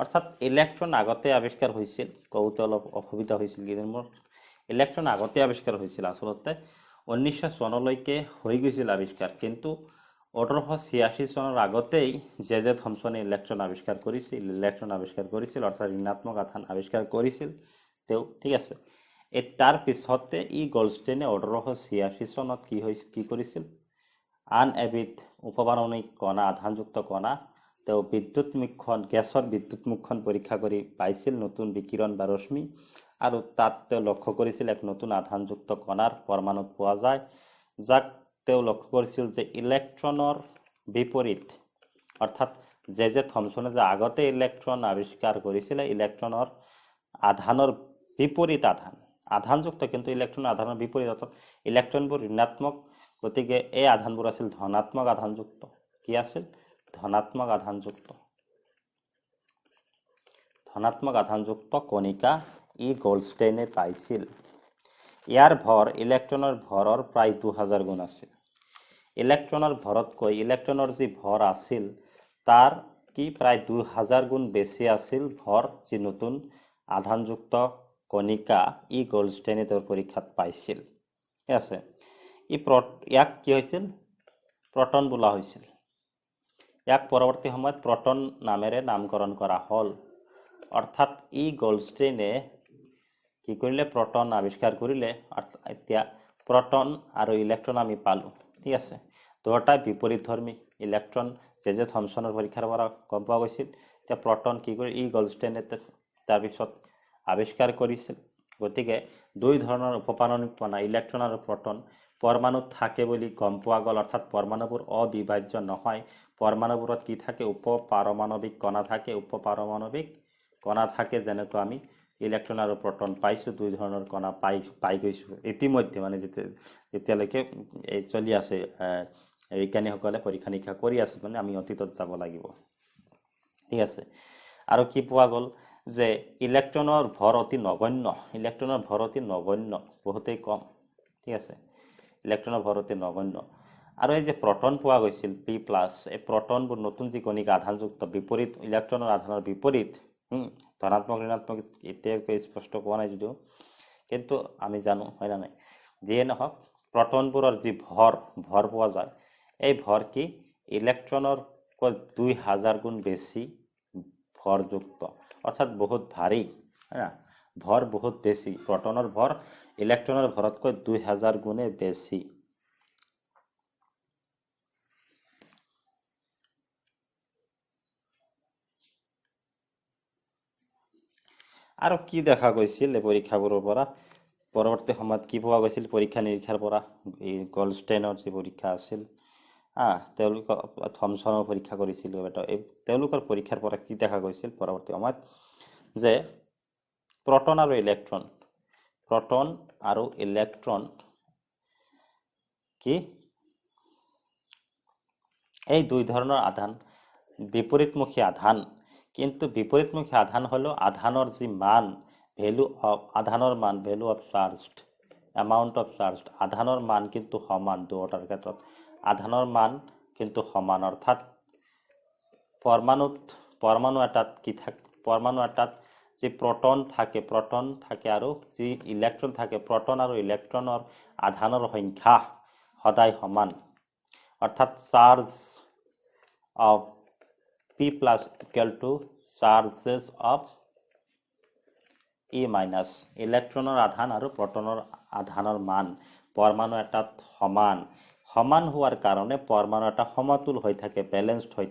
অৰ্থাৎ ইলেক্ট্ৰন আগতে আৱিষ্কাৰ হৈছিল কওঁতে অলপ অসুবিধা হৈছিল কিন্তু মোৰ ইলেক্ট্ৰন আগতে আৱিষ্কাৰ হৈছিল আচলতে 1900 চনলৈকে হৈ গৈছিল আৱিষ্কাৰ কিন্তু 1886 চনৰ আগতেই জে থমছনে ইলেক্ট্ৰন আৱিষ্কাৰ কৰিছিল অৰ্থাৎ ঋণাত্মক আধান আৱিষ্কাৰ কৰিছিল তেওঁ ঠিক আছে তাৰ পিছতে গোল্ডষ্টেইনে 1886 চনত কি কৰিছিল আন এবিধ উপপাৰমাণৱিক কণা আধানযুক্ত কণা তেওঁ গেছৰ বিদ্যুৎ মুখখন পৰীক্ষা কৰি পাইছিল নতুন বিকিৰণ বা ৰশ্মি আৰু তাত তেওঁ লক্ষ্য কৰিছিল এক নতুন আধানযুক্ত কণাৰ পৰমাণুত পোৱা যায় যাক তেওঁ লক্ষ্য কৰিছিল যে ইলেক্ট্ৰনৰ বিপৰীত অৰ্থাৎ জে থমছনে যে আগতে ইলেক্ট্ৰন আৱিষ্কাৰ কৰিছিল ইলেক্ট্ৰনৰ আধানৰ বিপৰীত আধানযুক্ত কিন্তু ইলেক্ট্ৰনৰ আধানৰ বিপৰীত অৰ্থাৎ ইলেক্ট্ৰনবোৰ ঋণাত্মক গতিকে এই আধানবোৰ আছিল ধনাত্মক আধানযুক্ত কি আছিল ধনাত্মক আধানযুক্ত কণিকা গোল্ডষ্টেইনে পাইছিল ইয়াৰ ভৰ ইলেক্ট্ৰনৰ ভৰৰ প্ৰায় 2000 গুণ আছিল ইলেক্ট্ৰনৰ ভৰতকৈ ইলেক্ট্ৰনৰ যি ভৰ আছিল তাৰ কি প্ৰায় 2000 গুণ বেছি আছিল ভৰ যি নতুন আধানযুক্ত কণিকা গোল্ডষ্টেইনে তেওঁৰ পৰীক্ষাত পাইছিল ঠিক আছে ইয়াক কি হৈছিল প্ৰটন বোলা হৈছিল ইয়াক পৰৱৰ্তী সময়ত প্ৰটন নামেৰে নামকৰণ কৰা হ'ল অৰ্থাৎ গোল্ডষ্টেইনে কি কৰিলে প্ৰটন আৱিষ্কাৰ কৰিলে এতিয়া প্ৰটন আৰু ইলেক্ট্ৰন আমি পালো ঠিক আছে দুয়োটাই বিপৰীতধৰ্মী ইলেক্ট্ৰন জে থমছনৰ পৰীক্ষাৰ পৰা গম পোৱা গৈছিল এতিয়া প্ৰটন কি কৰি গোল্ডষ্টেইনে তাৰপিছত আৱিষ্কাৰ কৰিছিল গতিকে দুই ধৰণৰ উপপাৰমাণৱিক কণা ইলেক্ট্ৰন আৰু প্ৰটন পৰমাণুত থাকে বুলি গম পোৱা গ'ল অৰ্থাৎ পৰমাণুবোৰ অবিভাজ্য নহয় পৰমাণুবোৰত কি থাকে উপপাৰমাণৱিক কণা থাকে যেনেকৈ আমি ইলেক্ট্ৰন আৰু প্ৰটন পাইছো দুই ধৰণৰ কণা পাই গৈছো ইতিমধ্যে মানে যেতিয়ালৈকে চলি আছে বিজ্ঞানীসকলে পৰীক্ষা নিৰীক্ষা কৰি আছে মানে আমি অতীতত যাব লাগিব ঠিক আছে আৰু কি পোৱা গ'ল যে ইলেক্ট্ৰনৰ ভৰ অতি নগণ্য বহুতেই কম ঠিক আছে ইলেক্ট্ৰনৰ ভৰ অতি নগণ্য আৰু এই যে প্ৰটন পোৱা গৈছিল P+, এই প্ৰটনবোৰ নতুন যি কণিকা আধানযুক্ত বিপৰীত ইলেক্ট্ৰনৰ আধানৰ বিপৰীত ধনাত্মক ঋণাত্মক এতিয়াকৈ স্পষ্ট কোৱা নাই যদিও কিন্তু আমি জানো হয় না নাই যিয়ে নহওক প্ৰটনবোৰৰ যি ভৰ পোৱা যায় এই ভৰ কি ইলেক্ট্ৰনৰ 2000 গুণ বেছি ভৰযুক্ত অৰ্থাৎ বহুত ভাৰী হ্যাঁ ভৰ বহুত বেছি প্ৰটনৰ ভৰ ইলেক্ট্ৰনৰ ভৰতকৈ 2000 গুণে বেছি আৰু কি দেখা গৈছিল এই পৰীক্ষাবোৰৰ পৰা পৰৱৰ্তী সময়ত কি পোৱা গৈছিল পৰীক্ষা নিৰীক্ষাৰ পৰা এই গল্ডষ্টেইনৰ যি পৰীক্ষা আছিল তেওঁলোকৰ থমসনৰ পৰীক্ষা কৰিছিল তেওঁলোকৰ পৰীক্ষাৰ পৰা কি দেখা গৈছিল পৰৱৰ্তী সময়ত যে প্ৰটন আৰু ইলেক্ট্ৰন কি এই দুই ধৰণৰ আধান বিপৰীতমুখী আধান কিন্তু বিপৰীতমুখী আধান হলো আধানৰ যি মান আধানৰ মান value of charged amount of charged আধানৰ মান কিন্তু সমান দুটাৰ ক্ষেত্ৰত আধানৰ মান কিন্তু সমান অৰ্থাৎ পৰমাণু এটাত যি প্ৰটন থাকে আৰু যি ইলেক্ট্ৰন থাকে প্ৰটন আৰু ইলেক্ট্ৰনৰ আধানৰ সংখ্যা সদায় সমান অৰ্থাৎ charge of P+ equal to charges of E-, ইলেক্ট্ৰনৰ আধান আৰু প্ৰটনৰ আধানৰ মান পৰমাণু এটাত সমান হোৱাৰ কাৰণে পৰমাণু এটা সমতুল হৈ থাকে ব্যালেন্সড হৈ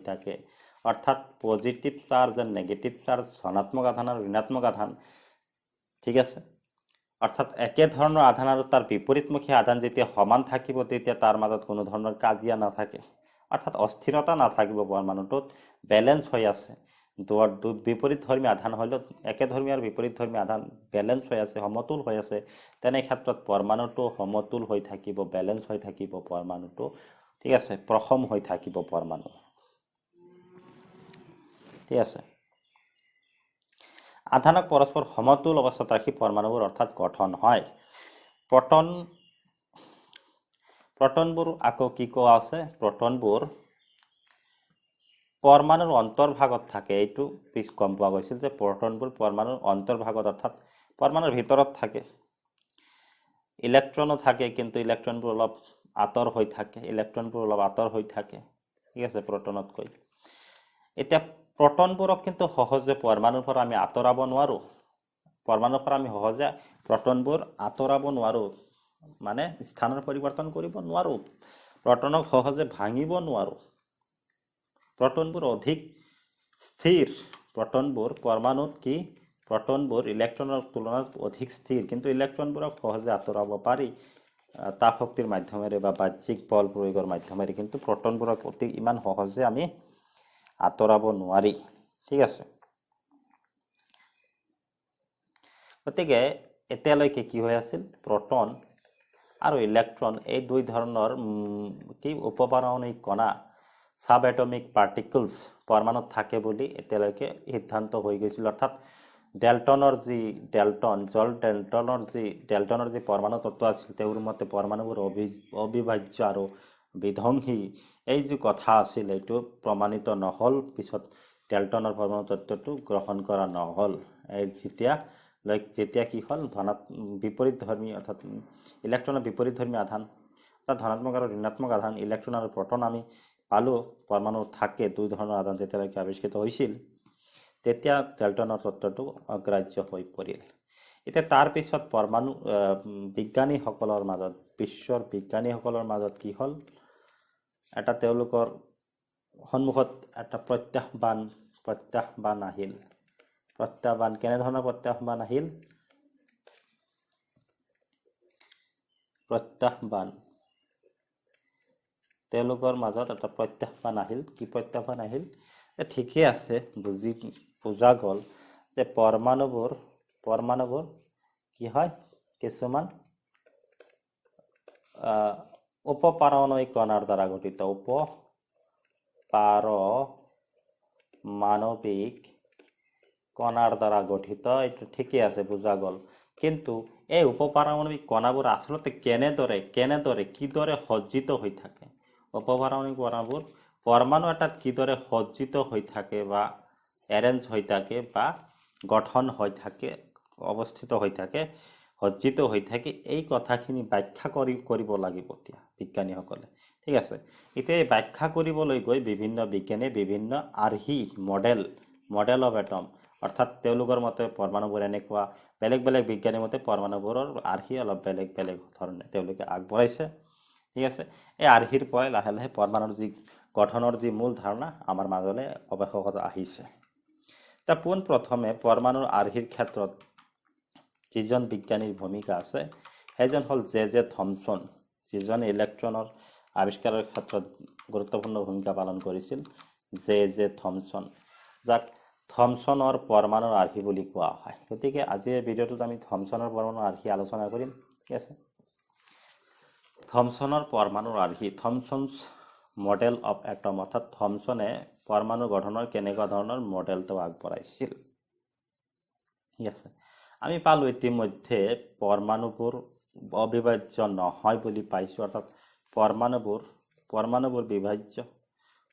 থাকে অৰ্থাৎ পজিটিভ চাৰ্জ আৰু নেগেটিভ চাৰ্জ ধনাত্মক আধান আৰু ঋণাত্মক আধান ঠিক আছে অৰ্থাৎ একে ধৰণৰ আধান আৰু তাৰ বিপৰীতমুখী আধান যেতিয়া সমান থাকিব তেতিয়া তাৰ মাজত কোনো ধৰণৰ কাজিয়া নাথাকে অৰ্থাৎ অস্থিৰতা নাথাকিব পৰমাণুটোত ব্যালেন্স হৈ আছে বিপৰীতধৰ্মী আধান হলেও একেধৰ্মী আৰু বিপৰীতধৰ্মী আধান ব্যালেন্স হৈ আছে সমতুল হৈ আছে তেনে ক্ষেত্ৰত পৰমাণুটো সমতুল হৈ থাকিব ব্যালেন্স হৈ থাকিব পৰমাণুটো ঠিক আছে প্ৰসম হৈ থাকিব পৰমাণু ঠিক আছে আধানক পৰস্পৰ সমতুল অৱস্থাত ৰাখি পৰমাণুবোৰ অৰ্থাৎ গঠন হয় প্ৰটনবোৰ আকৌ কি কোৱা আছে প্ৰটনবোৰ পৰমাণুৰ অন্তৰ্ভাগত থাকে এইটো গম পোৱা গৈছিল যে প্ৰটনবোৰ পৰমাণুৰ অন্তৰ্ভাগত অৰ্থাৎ পৰমাণুৰ ভিতৰত থাকে ইলেক্ট্ৰনো থাকে কিন্তু ইলেক্ট্ৰনবোৰ অলপ আঁতৰ হৈ থাকে ঠিক আছে প্ৰটনতকৈ এতিয়া প্ৰটনবোৰক কিন্তু সহজে পৰমাণুৰ পৰা আমি আঁতৰাব নোৱাৰো প্ৰটনবোৰ আঁতৰাব নোৱাৰো মানে স্থানৰ পৰিৱৰ্তন কৰিব নোৱাৰো প্ৰটনক সহজে ভাঙিব নোৱাৰো প্ৰটনবোৰ অধিক স্থিৰ প্ৰটনবোৰ ইলেক্ট্ৰনৰ তুলনাত অধিক স্থিৰ কিন্তু ইলেক্ট্ৰনবোৰক সহজে আঁতৰাব পাৰি তাপ শক্তিৰ মাধ্যমেৰে বা বাহ্যিক বল প্ৰয়োগৰ মাধ্যমেৰে কিন্তু প্ৰটনবোৰক ইমান সহজে আমি আঁতৰাব নোৱাৰি ঠিক আছে গতিকে এতিয়ালৈকে কি হৈ আছিল প্ৰটন আৰু ইলেক্ট্ৰন এই দুই ধৰণৰ কি উপপাৰমাণৱিক কণা সাব এটমিক পাৰ্টিকলছ পৰমাণুত থাকে বুলি এতিয়ালৈকে সিদ্ধান্ত হৈ গৈছিল অৰ্থাৎ ডেল্টনৰ যি পৰমাণু তত্ত্ব আছিল তেওঁৰ মতে পৰমাণুবোৰ অবিভাজ্য আৰু বিধ্বংসী এই যে কথা আছিল এইটো প্ৰমাণিত নহল পিছত ডেল্টনৰ পৰমাণু তত্ত্বটো গ্ৰহণ কৰা নহল যেতিয়া কি হল বিপৰীতধৰ্মী অৰ্থাৎ ইলেক্ট্ৰনৰ বিপৰীতধৰ্মী আধান অৰ্থাৎ ধনাত্মক আৰু ঋণাত্মক আধান ইলেক্ট্ৰন আৰু প্ৰটন আমি পালো পৰমাণু থাকে দুই ধৰণৰ আধান যেতিয়ালৈকে আৱিষ্কৃত হৈছিল তেতিয়া ডেল্টনৰ তত্ত্বটো অগ্ৰাহ্য হৈ পৰিল এতিয়া তাৰ পিছত পৰমাণু বিশ্বৰ বিজ্ঞানীসকলৰ মাজত কি হল এটা তেওঁলোকৰ সন্মুখত এটা প্ৰত্যাহ্বান আহিল কেনে ধৰণৰ প্ৰত্যাহ্বান আহিল তেওঁলোকৰ মাজত এটা প্ৰত্যাহ্বান আহিল কি প্ৰত্যাহ্বান আহিল ঠিকই আছে বুজা গল যে পৰমাণুবোৰ কি হয় কিছুমান উপপাৰমাণৱিক কণাৰ দ্বাৰা গঠিত উপপাৰমাণৱিক কণাৰ দ্বাৰা গঠিত এইটো ঠিকই আছে বুজা গল কিন্তু এই উপপাৰমাণৱিক কণাবোৰ আচলতে কেনেদৰে কিদৰে সজ্জিত হৈ থাকে, উপপাৰমাণৱিক কণাবোৰ পৰমাণু এটাত কিদৰে সজ্জিত হৈ থাকে বা এৰেঞ্জ হৈ থাকে বা গঠন হৈ থাকে, অৱস্থিত হৈ থাকে, সজ্জিত হৈ থাকে, এই কথাখিনি ব্যাখ্যা কৰিব লাগিব এতিয়া বিজ্ঞানীসকলে। ঠিক আছে, এতিয়া এই ব্যাখ্যা কৰিবলৈ গৈ বিভিন্ন বিজ্ঞানীয়ে বিভিন্ন আৰ্হি মডেল অফ এটম, অৰ্থাৎ তেওঁলোকৰ মতে পৰমাণুবোৰ এনেকুৱা, বেলেগ বেলেগ বিজ্ঞানীৰ মতে পৰমাণুবোৰৰ আৰ্হি অলপ বেলেগ বেলেগ ধৰণে তেওঁলোকে আগবঢ়াইছে। ঠিক আছে, এই আৰ্হিৰ পৰাই লাহে লাহে পৰমাণুৰ যি গঠনৰ যি মূল ধাৰণা আমাৰ মাজলৈ অৱশেষত আহিছে। তা পোনপ্ৰথমে পৰমাণুৰ আৰ্হিৰ ক্ষেত্ৰত যিজন বিজ্ঞানীৰ ভূমিকা আছে সেইজন হ'ল জে থমছন, যিজন ইলেক্ট্ৰনৰ আৱিষ্কাৰৰ ক্ষেত্ৰত গুৰুত্বপূৰ্ণ ভূমিকা পালন কৰিছিল, জে থমছন, যাক থমছনৰ পৰমাণুৰ আৰ্হি বুলি কোৱা হয়। গতিকে আজিৰ ভিডিঅ'টোত আমি থমছনৰ পৰমাণুৰ আৰ্হি আলোচনা কৰিম। ঠিক আছে, থমছনৰ পৰমাণুৰ আৰ্হি, থমছনছ মডেল অফ এটম, অৰ্থাৎ থমছনে পৰমাণু গঠনৰ কেনেকুৱা ধৰণৰ মডেলটো আগবঢ়াইছিল। ঠিক আছে, আমি পালোঁ ইতিমধ্যে পৰমাণুবোৰ অবিভাজ্য নহয় বুলি পাইছোঁ, অৰ্থাৎ পৰমাণুবোৰ বিভাজ্য।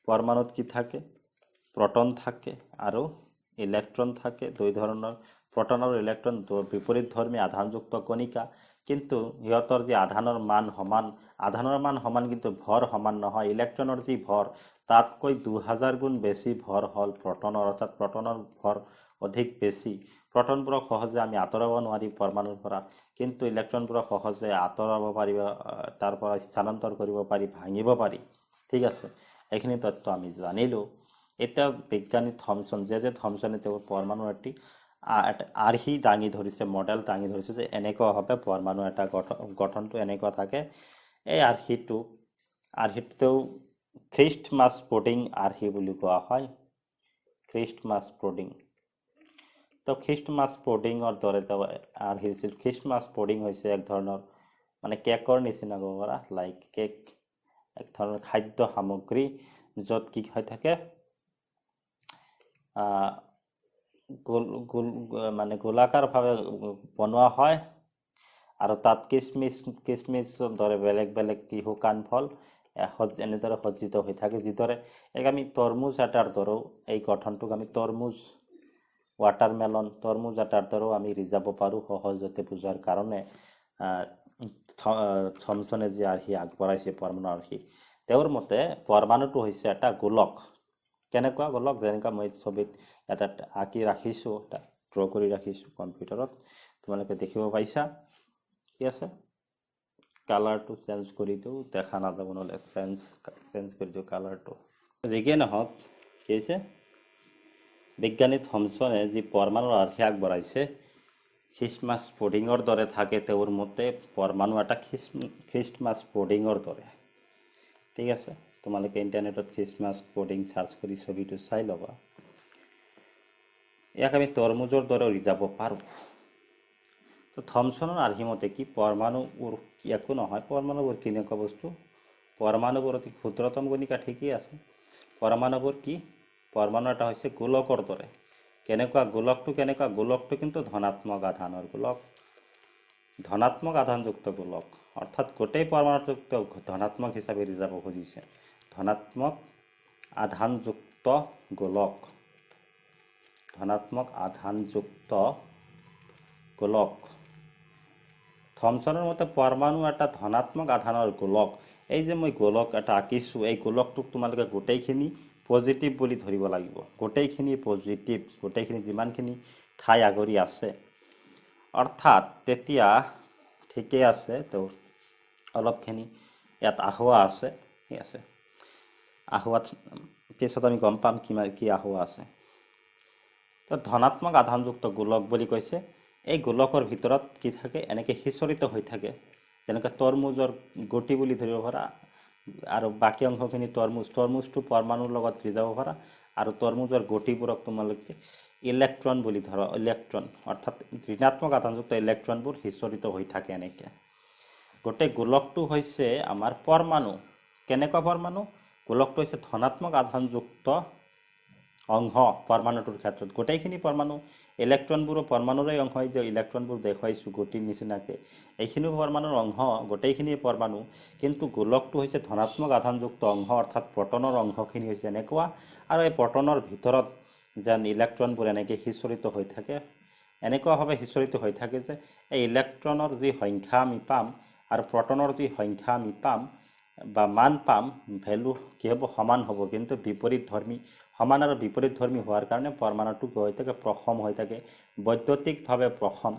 পৰমাণুত কি থাকে, প্ৰটন থাকে আৰু ইলেক্ট্ৰন থাকে, দুই ধৰণৰ, প্ৰটন আৰু ইলেক্ট্ৰন বিপৰীতধৰ্মী আধানযুক্ত কণিকা, কিন্তু সিহঁতৰ যি আধানৰ মান সমান কিন্তু ভৰ সমান নহয়। ইলেক্ট্ৰনৰ যি ভৰ তাতকৈ 2000 গুণ বেছি ভৰ হ'ল প্ৰটনৰ, অৰ্থাৎ প্ৰটনৰ ভৰ অধিক বেছি। প্ৰটনবোৰক সহজে আমি আঁতৰাব নোৱাৰি পৰমাণুৰ পৰা, কিন্তু ইলেক্ট্ৰনবোৰক সহজে আঁতৰাব পাৰি, তাৰ পৰা স্থানান্তৰ কৰিব পাৰি, ভাঙিব পাৰি। ঠিক আছে, এইখিনি তথ্য আমি জানিলোঁ। এতিয়া বিজ্ঞানী থমছন, জে থমছনে তেওঁৰ পৰমাণুৰ এটি আৰ্হি দাঙি ধৰিছে, মডেল দাঙি ধৰিছে যে এনেকুৱাভাৱে পৰমাণু এটা গঠনটো এনেকুৱা থাকে। এই আৰ্হিটো তেওঁ খ্ৰীষ্টমাছ পুডিং আৰ্হি বুলি কোৱা হয়, খ্ৰীষ্টমাছ পুডিং। তো খ্ৰীষ্টমাছ পুডিঙৰ দৰে তেওঁ আৰ্হি দিছিল। খ্ৰীষ্টমাছ পুডিং হৈছে এক ধৰণৰ মানে কেকৰ নিচিনা ক'ব পাৰা, লাইক কেক, এক ধৰণৰ খাদ্য সামগ্ৰী য'ত কি হৈ থাকে, মানে গোলাকাৰভাৱে বনোৱা হয় আৰু তাত কিচমিচৰ দৰে বেলেগ বেলেগ শুকান ফল এনেদৰে সজ্জিত হৈ থাকে, যিদৰে আমি তৰমুজ এটাৰ দৰেও এই গঠনটোক আমি তৰমুজ এটাৰ দৰেও আমি ৰিজাব পাৰোঁ সহজতে বুজাৰ কাৰণে। থমছনে যি আৰ্হি আগবঢ়াইছে পৰমাণু আৰ্হি, তেওঁৰ মতে পৰমাণুটো হৈছে এটা গোলক। কেনেকুৱা গোলক, যেনেকুৱা মই ছবিত এটা আঁকি ৰাখিছোঁ, এটা ড্ৰ কৰি ৰাখিছোঁ কম্পিউটাৰত, তোমালোকে দেখিব পাইছা। ঠিক আছে, কালাৰটো চেঞ্জ কৰি দিওঁ, দেখা নাযাব নহ'লে, চেঞ্জ কৰি দিওঁ কালাৰটো। যিকেই নহওক, কি হৈছে, বিজ্ঞানী থমছনে যি পৰমাণুৰ আৰ্হি আগবঢ়াইছে খ্ৰীষ্টমাছ পুডিঙৰ দৰে থাকে, তেওঁৰ মতে পৰমাণু এটা খ্ৰীষ্টমাছ পুডিঙৰ দৰে। ঠিক আছে, তোমালোকে ইণ্টাৰনেটত খ্ৰীষ্টমাছ পুডিং চাৰ্চ কৰি ছবিটো চাই ল'বা। ইয়াক আমি তৰমুজৰ দৰে ৰিজাব পাৰোঁ। তো থমছনৰ আৰ্হি মতে কি, পৰমাণুবোৰ একো নহয়, পৰমাণুবোৰ কেনেকুৱা বস্তু, পৰমাণুবোৰ অতি ক্ষুদ্ৰতম কণিকা, ঠিকেই আছে। পৰমাণুবোৰ কি, পৰমাণু এটা হৈছে গোলকৰ দৰে। গোলকটো কিন্তু ধনাত্মক আধানৰ গোলক, ধনাত্মক আধানযুক্ত গোলক, অৰ্থাৎ গোটেই পৰমাণুটো ধনাত্মক হিচাপে ৰিজাব খুজিছে, ধনাত্মক আধানযুক্ত গোলক, ধনাত্মক আধানযুক্ত গোলক। থমছনৰ মতে পৰমাণু এটা ধনাত্মক আধানৰ গোলক। এই যে মই গোলক এটা আঁকিছোঁ, এই গোলকটোক তোমালোকে গোটেইখিনি পজিটিভ বুলি ধৰিব লাগিব, গোটেইখিনি পজিটিভ, গোটেইখিনি যিমানখিনি ঠাই আগুৰি আছে, অৰ্থাৎ তেতিয়া ঠিকেই আছে। তো অলপখিনি ইয়াত আহোৱা আছে, ঠিক আছে, আহোৱাত পিছত আমি গম পাম কি আহোৱা আছে। তো ধনাত্মক আধানযুক্ত গোলক বুলি কৈছে, এই গোলকৰ ভিতৰত কি থাকে, এনেকৈ সিঁচৰিত হৈ থাকে, যেনেকৈ তৰমুজৰ গুটি বুলি ধৰিব পাৰা, আৰু বাকী অংশখিনি তৰমুজটো পৰমাণুৰ লগত ৰিজাব পাৰা, আৰু তৰমুজৰ গুটিবোৰক তোমালোকে ইলেক্ট্ৰন বুলি ধৰা, ইলেক্ট্ৰন অৰ্থাৎ ঋণাত্মক আধানযুক্ত ইলেক্ট্ৰনবোৰ সিঁচৰিত হৈ থাকে এনেকৈ। গোটেই গোলকটো হৈছে আমাৰ পৰমাণু। কেনেকুৱা পৰমাণু, গোলকটো হৈছে ধনাত্মক আধানযুক্ত অংশ পৰমাণুটোৰ ক্ষেত্ৰত গোটেইখিনি পৰমাণু ইলেক্ট্ৰনবোৰো পৰমাণুৰে অংশ যে ইলেক্ট্ৰনবোৰ দেখুৱাইছোঁ গুটিৰ নিচিনাকৈ এইখিনিও পৰমাণুৰ অংশ গোটেইখিনি পৰমাণু কিন্তু গোলকটো হৈছে ধনাত্মক আধানযুক্ত অংশ অৰ্থাৎ প্ৰটনৰ অংশখিনি হৈছে এনেকুৱা আৰু এই প্ৰটনৰ ভিতৰত যেন ইলেক্ট্ৰনবোৰ এনেকৈ সিঁচৰিত হৈ থাকে এনেকুৱাভাৱে সিঁচৰিত হৈ থাকে যে এই ইলেক্ট্ৰনৰ যি সংখ্যা আমি পাম আৰু প্ৰটনৰ যি সংখ্যা আমি পাম বা মান পাম ভ্যালু কি হ'ব সমান হ'ব কিন্তু বিপৰীতধৰ্মী সমান আৰু বিপৰীতধৰ্মী হোৱাৰ কাৰণে পৰমাণুটো কি হৈ থাকে প্ৰসম হৈ থাকে বৈদ্যুতিকভাৱে প্ৰসম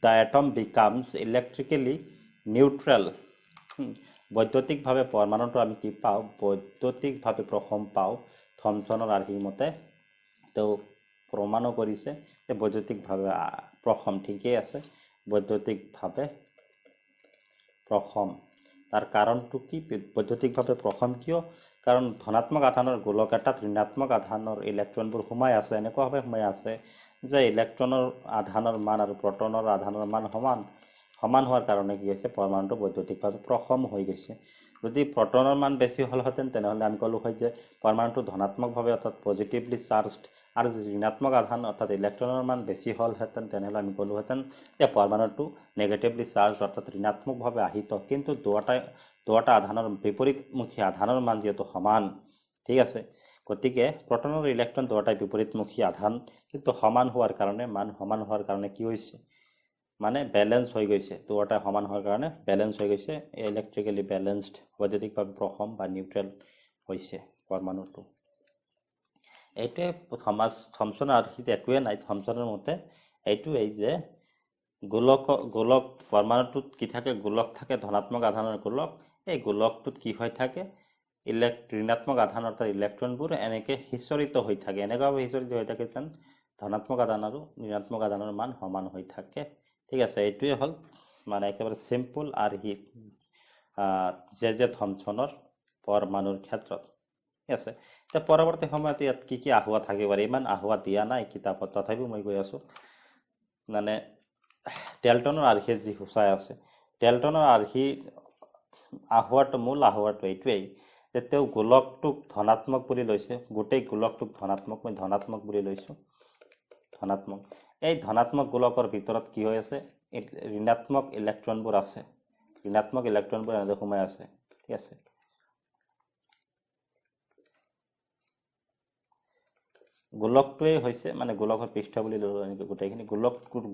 the atom becomes electrically neutral বৈদ্যুতিকভাৱে পৰমাণুটো আমি কি পাওঁ বৈদ্যুতিকভাৱে প্ৰসম পাওঁ থমছনৰ আৰ্হিৰ মতে তেওঁ প্ৰমাণো কৰিছে যে বৈদ্যুতিকভাৱে প্ৰসম ঠিকেই আছে বৈদ্যুতিকভাৱে প্ৰসম তাৰ কাৰণটো কি বৈদ্যুতিকভাৱে প্ৰসম কিয় কাৰণ ধনাত্মক আধানৰ গোলক এটাত ঋণাত্মক আধানৰ ইলেক্ট্ৰনবোৰ সোমাই আছে এনেকুৱাভাৱে সোমাই আছে যে ইলেক্ট্ৰনৰ আধানৰ মান আৰু প্ৰটনৰ আধানৰ মান সমান হোৱাৰ কাৰণে কি হৈছে পৰমাণুটো বৈদ্যুতিকভাৱে প্ৰসম হৈ গৈছে যদি প্ৰটনৰ মান বেছি হ'লহেঁতেন তেনেহ'লে আমি ক'লোঁ হয় যে পৰমাণুটো ধনাত্মকভাৱে অৰ্থাৎ পজিটিভলি চাৰ্জড আৰু ঋণাত্মক আধান অৰ্থাৎ ইলেক্ট্ৰনৰ মান বেছি হ'লহেঁতেন তেনেহ'লে আমি ক'লোহেঁতেন যে পৰমাণুটো নেগেটিভলি চাৰ্জ অৰ্থাৎ ঋণাত্মকভাৱে আহিত কিন্তু দুটা আধানৰ বিপৰীতমুখী আধানৰ মান যিহেতু সমান ঠিক আছে গতিকে প্ৰটনৰ ইলেক্ট্ৰন দুটাই বিপৰীতমুখী আধান কিন্তু সমান হোৱাৰ কাৰণে মান সমান হোৱাৰ কাৰণে কি হৈছে মানে বেলেঞ্চ হৈ গৈছে দুটাই সমান হোৱাৰ কাৰণে বেলেঞ্চ হৈ গৈছে ইলেক্ট্ৰিকেলি বেলেঞ্চড বৈদ্যুতিকভাৱে প্ৰসম বা নিউট্ৰেল হৈছে পৰমাণুটো এইটোৱে থমছনৰ আৰ্হিত একোৱে নাই থমছনৰ মতে এইটোৱেই যে গোলক পৰমাণুটোত কি থাকে গোলক থাকে ধনাত্মক আধানৰ গোলক এই গোলকটোত কি হৈ থাকে ঋণাত্মক আধান অৰ্থাৎ ইলেক্ট্ৰনবোৰ এনেকৈ সিঁচৰিত হৈ থাকে এনেকুৱাভাৱে সিঁচৰিত হৈ থাকে যেন ধনাত্মক আধান আৰু ঋণাত্মক আধানৰ মান সমান হৈ থাকে ঠিক আছে এইটোৱে হ'ল মানে একেবাৰে চিম্পল আৰ্হি যে থমছনৰ পৰমাণুৰ ক্ষেত্ৰত ঠিক আছে এতিয়া পৰৱৰ্তী সময়ত ইয়াত কি আহোৱা থাকিব পাৰে ইমান আহোৱা দিয়া নাই কিতাপত তথাপিও মই কৈ আছোঁ মানে ডেল্টনৰ আৰ্হিয়ে যি সূচাই আছে ডেল্টনৰ আৰ্হি আহোৱাটো মূল আহোৱাটো এইটোৱেই যে তেওঁ গোলকটোক ধনাত্মক বুলি লৈছে গোটেই গোলকটোক ধনাত্মক মই ধনাত্মক বুলি লৈছোঁ ধনাত্মক এই ধনাত্মক গোলকৰ ভিতৰত কি হৈ আছে ঋণাত্মক ইলেক্ট্ৰনবোৰ আছে ঋণাত্মক ইলেক্ট্ৰনবোৰ এনেকৈ সোমাই আছে ঠিক আছে গোলকটোৱেই হৈছে মানে গোলকৰ পৃষ্ঠ বুলি ল'লোঁ এনেকৈ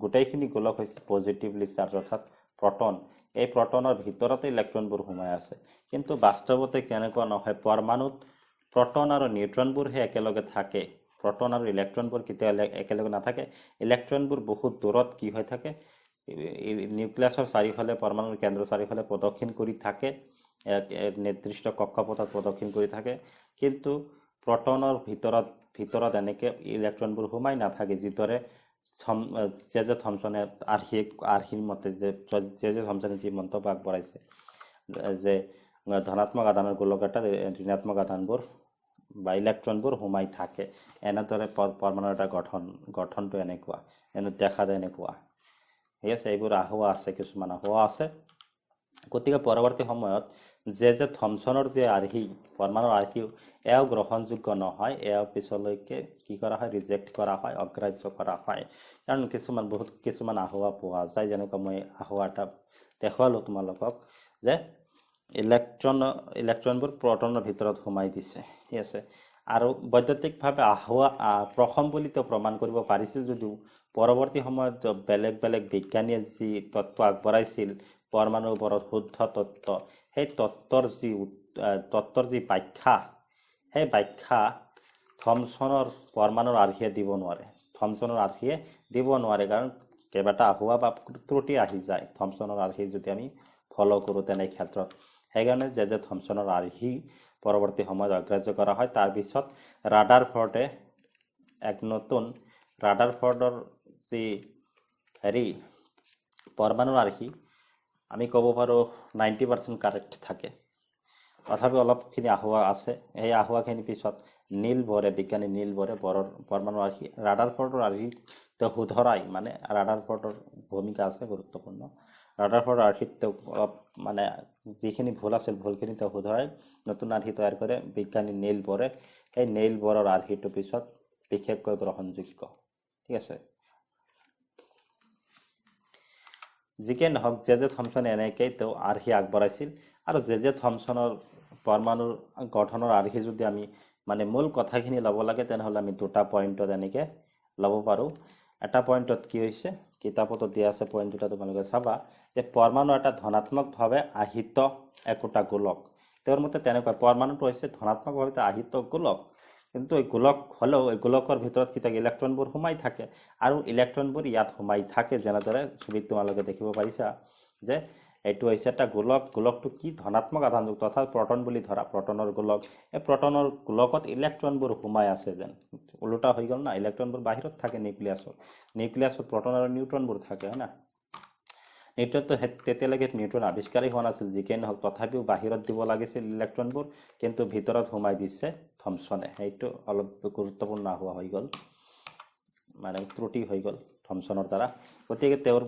গোটেইখিনি গোলক হৈছে পজিটিভলি চাৰ্জ অৰ্থাৎ প্ৰটন এই প্ৰটনৰ ভিতৰতে ইলেক্ট্ৰনবোৰ সোমাই আছে কিন্তু বাস্তৱতে কেনেকুৱা নহয় পৰমাণুত প্ৰটন আৰু নিউট্ৰনবোৰহে একেলগে থাকে প্ৰটন আৰু ইলেক্ট্ৰনবোৰ কেতিয়াও একেলগে নাথাকে ইলেক্ট্ৰনবোৰ বহুত দূৰত কি হৈ থাকে নিউক্লিয়াছৰ চাৰিওফালে পৰমাণুৰ কেন্দ্ৰৰ চাৰিওফালে প্ৰদক্ষিণ কৰি থাকে এক নিৰ্দিষ্ট কক্ষপথত প্ৰদক্ষিণ কৰি থাকে কিন্তু প্ৰটনৰ ভিতৰত এনেকৈ ইলেক্ট্ৰনবোৰ সোমাই নাথাকে যিদৰে জে থমছনে আৰ্হিৰ মতে জে থমছনে যি মন্তব্য আগবঢ়াইছে যে ধনাত্মক আধানৰ গোলক এটাত ঋণাত্মক আধানবোৰ বা ইলেক্ট্ৰনবোৰ সোমাই থাকে এনেদৰে পৰমাণুৰ এটা গঠনটো এনেকুৱা দেখাত এনেকুৱা ঠিক আছে এইবোৰ আহোৱা আছে কিছুমান আহোৱা আছে গতিকে পৰৱৰ্তী সময়ত যে থমছনৰ যে আৰ্হি পৰমাণুৰ আৰ্হি এয়াও গ্ৰহণযোগ্য নহয় এয়াও পিছলৈকে কি কৰা হয় ৰিজেক্ট কৰা হয় অগ্ৰাহ্য কৰা হয় কাৰণ কিছুমান আহোৱা পোৱা যায় যেনেকুৱা মই আহোৱা এটা দেখুৱালোঁ তোমালোকক যে ইলেক্ট্ৰনবোৰ প্ৰটনৰ ভিতৰত সোমাই দিছে ঠিক আছে আৰু বৈদ্যুতিকভাৱে আহোৱা প্ৰসম বুলি তেওঁ প্ৰমাণ কৰিব পাৰিছিল যদিও পৰৱৰ্তী সময়ত বেলেগ বিজ্ঞানীয়ে যি তত্ত্ব আগবঢ়াইছিল পৰমাণুৰ ওপৰত শুদ্ধ তত্ত্ব সেই তত্ত্বৰ যি ব্যাখ্যা সেই ব্যাখ্যা থমছনৰ পৰমাণুৰ আৰ্হিয়ে দিব নোৱাৰে কাৰণ কেইবাটা আহোৱা বা ত্ৰুটি আহি যায় থমছনৰ আৰ্হি যদি আমি ফ'ল' কৰোঁ তেনে ক্ষেত্ৰত সেইকাৰণে যে থমছনৰ আৰ্হি পৰৱৰ্তী সময়ত অগ্ৰাহ্য কৰা হয় তাৰপিছত ৰাদাৰফৰ্ডে এক নতুন ৰাদাৰফৰ্ডৰ যি পৰমাণুৰ আৰ্হি আমি ক'ব পাৰোঁ 90% কাৰেক্ট থাকে তথাপিও অলপখিনি আহোৱা আছে সেই আহোৱাখিনি পিছত বিজ্ঞানী নীল বৰে পৰমাণুৰ আৰ্হি ৰাদাৰফৰ্ডৰ আৰ্হি তেওঁ শুধৰাই মানে ৰাদাৰফৰ্ডৰ ভূমিকা আছে গুৰুত্বপূৰ্ণ ৰাদাৰফৰ্ডৰ আৰ্হিত তেওঁ অলপ মানে যিখিনি ভুল আছিল ভুলখিনি তেওঁ শুধৰাই নতুন আৰ্হি তৈয়াৰ কৰে বিজ্ঞানী নীল বৰে এই নেইল বৰৰ আৰ্হিটো পিছত বিশেষকৈ গ্ৰহণযোগ্য। ঠিক আছে, যিকে নহওক জে জে থমছনে এনেকৈ তেওঁ আৰ্হি আগবঢ়াইছিল। আৰু জে জে থমছনৰ পৰমাণুৰ গঠনৰ আৰ্হি যদি আমি মানে মূল কথাখিনি ল'ব লাগে তেনেহ'লে আমি দুটা পইণ্টত এনেকৈ ল'ব পাৰোঁ। এটা পইণ্টত কি হৈছে, কিতাপতো দিয়া আছে পইণ্ট দুটা, তোমালোকে চাবা যে পৰমাণু এটা ধনাত্মকভাৱে আহিত একোটা গোলক। তেওঁৰ মতে তেনেকুৱা পৰমাণুটো হৈছে ধনাত্মকভাৱে আহিত গোলক, কিন্তু এই গোলক হ'লেও এই গোলকৰ ভিতৰত কি থাকে, ইলেক্ট্ৰনবোৰ সোমাই থাকে। আৰু ইলেক্ট্ৰনবোৰ ইয়াত সোমাই থাকে, যেনেদৰে ছবিত তোমালোকে দেখিব পাৰিছা যে এইটো হৈছে এটা গোলক। গোলকটো কি ধনাত্মক আধানযুক্ত, অৰ্থাৎ প্ৰটন বুলি ধৰা, প্ৰটনৰ গোলক। এই প্ৰটনৰ গোলকত ইলেক্ট্ৰনবোৰ সোমাই আছে যেন, ওলোটা হৈ গ'ল না, ইলেক্ট্ৰনবোৰ বাহিৰত থাকে নিউক্লিয়াছত। নিউক্লিয়াছত প্ৰটন আৰু নিউট্ৰনবোৰ থাকে, হয় না। নিউট্ৰনটো তেতিয়ালৈকে নিউট্ৰন আৱিষ্কাৰেই হোৱা নাছিল, যিকে নহওক তথাপিও বাহিৰত দিব লাগিছিল ইলেক্ট্ৰনবোৰ, কিন্তু ভিতৰত সোমাই দিছে থমছনে। সেইটো অলপ গুৰুত্বপূৰ্ণ হোৱা হৈ গ'ল, মানে ত্ৰুটি হৈ গ'ল থমছনৰ দ্বাৰা। গতিকে তেওঁৰ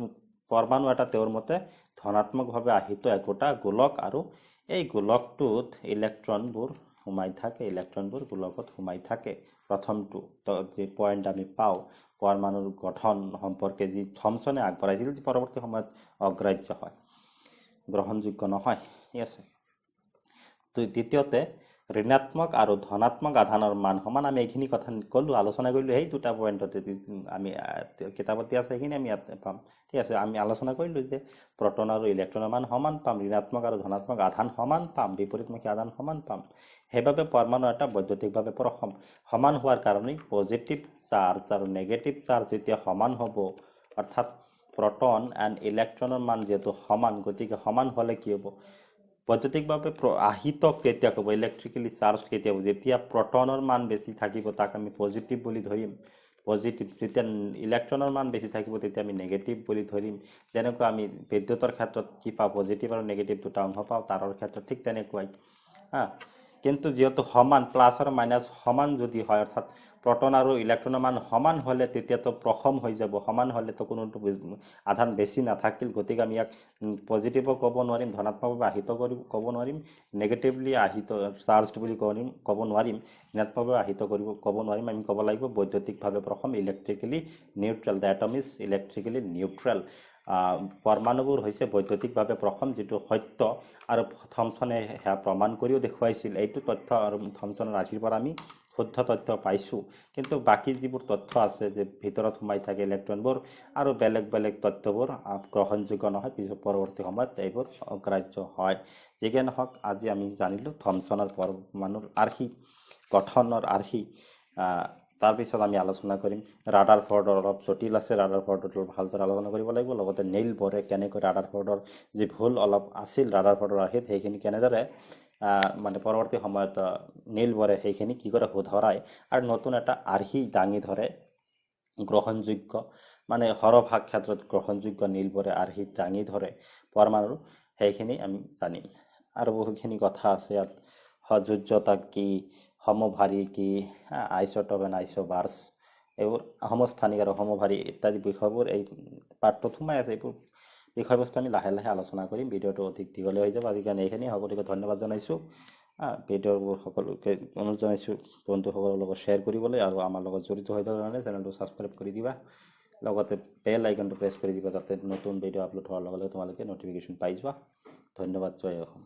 পৰমাণু এটা তেওঁৰ মতে ধনাত্মকভাৱে আহিত একোটা গোলক, আৰু এই গোলকটোত ইলেক্ট্ৰনবোৰ সোমাই থাকে, ইলেক্ট্ৰনবোৰ গোলকত সোমাই থাকে। প্ৰথমটো যি পইণ্ট আমি পাওঁ পৰমাণুৰ গঠন সম্পৰ্কে, যি থমছনে আগবঢ়াইছিল, যি পৰৱৰ্তী সময়ত অগ্ৰাহ্য হয়, গ্ৰহণযোগ্য নহয়। ঠিক আছে, দ্বিতীয়তে ঋণাত্মক আৰু ধনাত্মক আধানৰ মান সমান। আমি এইখিনি কথা ক'লোঁ, আলোচনা কৰিলোঁ সেই দুটা পইণ্টতে, আমি কিতাপত দিয়া আছে সেইখিনি আমি ইয়াত পাম। ঠিক আছে, আমি আলোচনা কৰিলোঁ যে প্ৰটন আৰু ইলেক্ট্ৰনৰ মান সমান পাম, ঋণাত্মক আৰু ধনাত্মক আধান সমান পাম, বিপৰীতমুখী আধান সমান পাম। সেইবাবে পৰমাণু এটা বৈদ্যুতিকভাৱে সমান হোৱাৰ কাৰণেই পজিটিভ চাৰ্জ আৰু নেগেটিভ চাৰ্জ যেতিয়া সমান হ'ব, অৰ্থাৎ প্ৰটন এণ্ড ইলেক্ট্ৰনৰ মান যিহেতু সমান, গতিকে সমান হ'লে কি হ'ব, বৈদ্যুতিকভাৱে আহিত কেতিয়া ক'ব, ইলেক্ট্ৰিকেলি চাৰ্জ কেতিয়া হ'ব, যেতিয়া প্ৰটনৰ মান বেছি থাকিব তাক আমি পজিটিভ বুলি ধৰিম, পজিটিভ। যেতিয়া ইলেক্ট্ৰনৰ মান বেছি থাকিব তেতিয়া আমি নেগেটিভ বুলি ধৰিম। যেনেকুৱা আমি বিদ্যুতৰ ক্ষেত্ৰত কি পাওঁ, পজিটিভ আৰু নেগেটিভ দুটা অংশ পাওঁ, তাৰৰ ক্ষেত্ৰত ঠিক তেনেকুৱাই। কিন্তু যিহেতু সমান, প্লাছ আৰু মাইনাছ সমান যদি হয়, অৰ্থাৎ প্ৰটন আৰু ইলেক্ট্ৰনৰ মান সমান হ'লে তেতিয়াতো প্ৰসম হৈ যাব, সমান হ'লেতো কোনো আধান বেছি নাথাকিল। গতিকে আমি ইয়াক পজিটিভো ক'ব নোৱাৰিম, ধনাত্মকভাৱে আহিত কৰি ক'ব নোৱাৰিম, নেগেটিভলি আহিত চাৰ্জড বুলি ক'ব নোৱাৰিম, ঋণাত্মকভাৱে আহিত ক'ব নোৱাৰিম। আমি ক'ব লাগিব বৈদ্যুতিকভাৱে প্ৰসম, electrically neutral. The atom is electrically neutral. পৰমাণুবোৰ হৈছে বৈদ্যুতিকভাৱে প্ৰসম, যিটো সত্য, আৰু থমছনে সেয়া প্ৰমাণ কৰিও দেখুৱাইছিল। এইটো তথ্য আৰু থমছনৰ আৰ্হিৰ পৰা আমি শুদ্ধ তথ্য পাইছোঁ। কিন্তু বাকী যিবোৰ তথ্য আছে যে ভিতৰত সোমাই থাকে ইলেক্ট্ৰনবোৰ আৰু বেলেগ বেলেগ তথ্যবোৰ গ্ৰহণযোগ্য নহয়, পিছত পৰৱৰ্তী সময়ত এইবোৰ অগ্ৰাহ্য হয়। যিকে নহওক আজি আমি জানিলোঁ থমছনৰ পৰমাণুৰ আৰ্হি, গঠনৰ আৰ্হি। তাৰপিছত আমি আলোচনা কৰিম ৰাদাৰফৰ্ডৰ, অলপ জটিল আছে, ৰাদাৰফৰ্ডৰ ভালদৰে আলোচনা কৰিব লাগিব। লগতে নেইল বৰে কেনেকৈ ৰাদাৰফৰ্ডৰ যি ভুল অলপ আছিল ৰাদাৰফৰ্ডৰ আৰ্হিত, সেইখিনি কেনেদৰে মানে পৰৱৰ্তী সময়ত নেইল বৰে সেইখিনি কি কৰে শুধৰাই আৰু নতুন এটা আৰ্হি দাঙি ধৰে, গ্ৰহণযোগ্য, মানে সৰহভাগ ক্ষেত্ৰত গ্ৰহণযোগ্য নেইল বৰে আৰ্হি দাঙি ধৰে পৰমাণুৰ, সেইখিনি আমি জানিম। আৰু বহুখিনি কথা আছে ইয়াত, সযোজ্যতা কি, সমভাৰী কি, আইচটপ এণ্ড আইচবাৰ্ছ, এইবোৰ সমস্থানিক আৰু সমভাৰী ইত্যাদি বিষয়বোৰ এই পাঠটোত সোমাই আছে। এইবোৰ বিষয়বস্তু আমি লাহে লাহে আলোচনা কৰিম, ভিডিঅ'টো অধিক দীঘলীয়া হৈ যাব। আজি কাৰণে এইখিনি, সকলোকে ধন্যবাদ জনাইছোঁ। ভিডিঅ'বোৰ সকলোকে অনুৰোধ জনাইছোঁ বন্ধুসকলৰ লগত শ্বেয়াৰ কৰিবলৈ, আৰু আমাৰ লগত জড়িত হৈ থকাৰ কাৰণে চেনেলটো ছাবস্ক্ৰাইব কৰি দিবা, লগতে বেল আইকনটো প্ৰেছ কৰি দিবা, যাতে নতুন ভিডিঅ' আপলোড হোৱাৰ লগে লগে তোমালোকে নটিফিকেশ্যন পাই যোৱা। ধন্যবাদ, জয় অসম।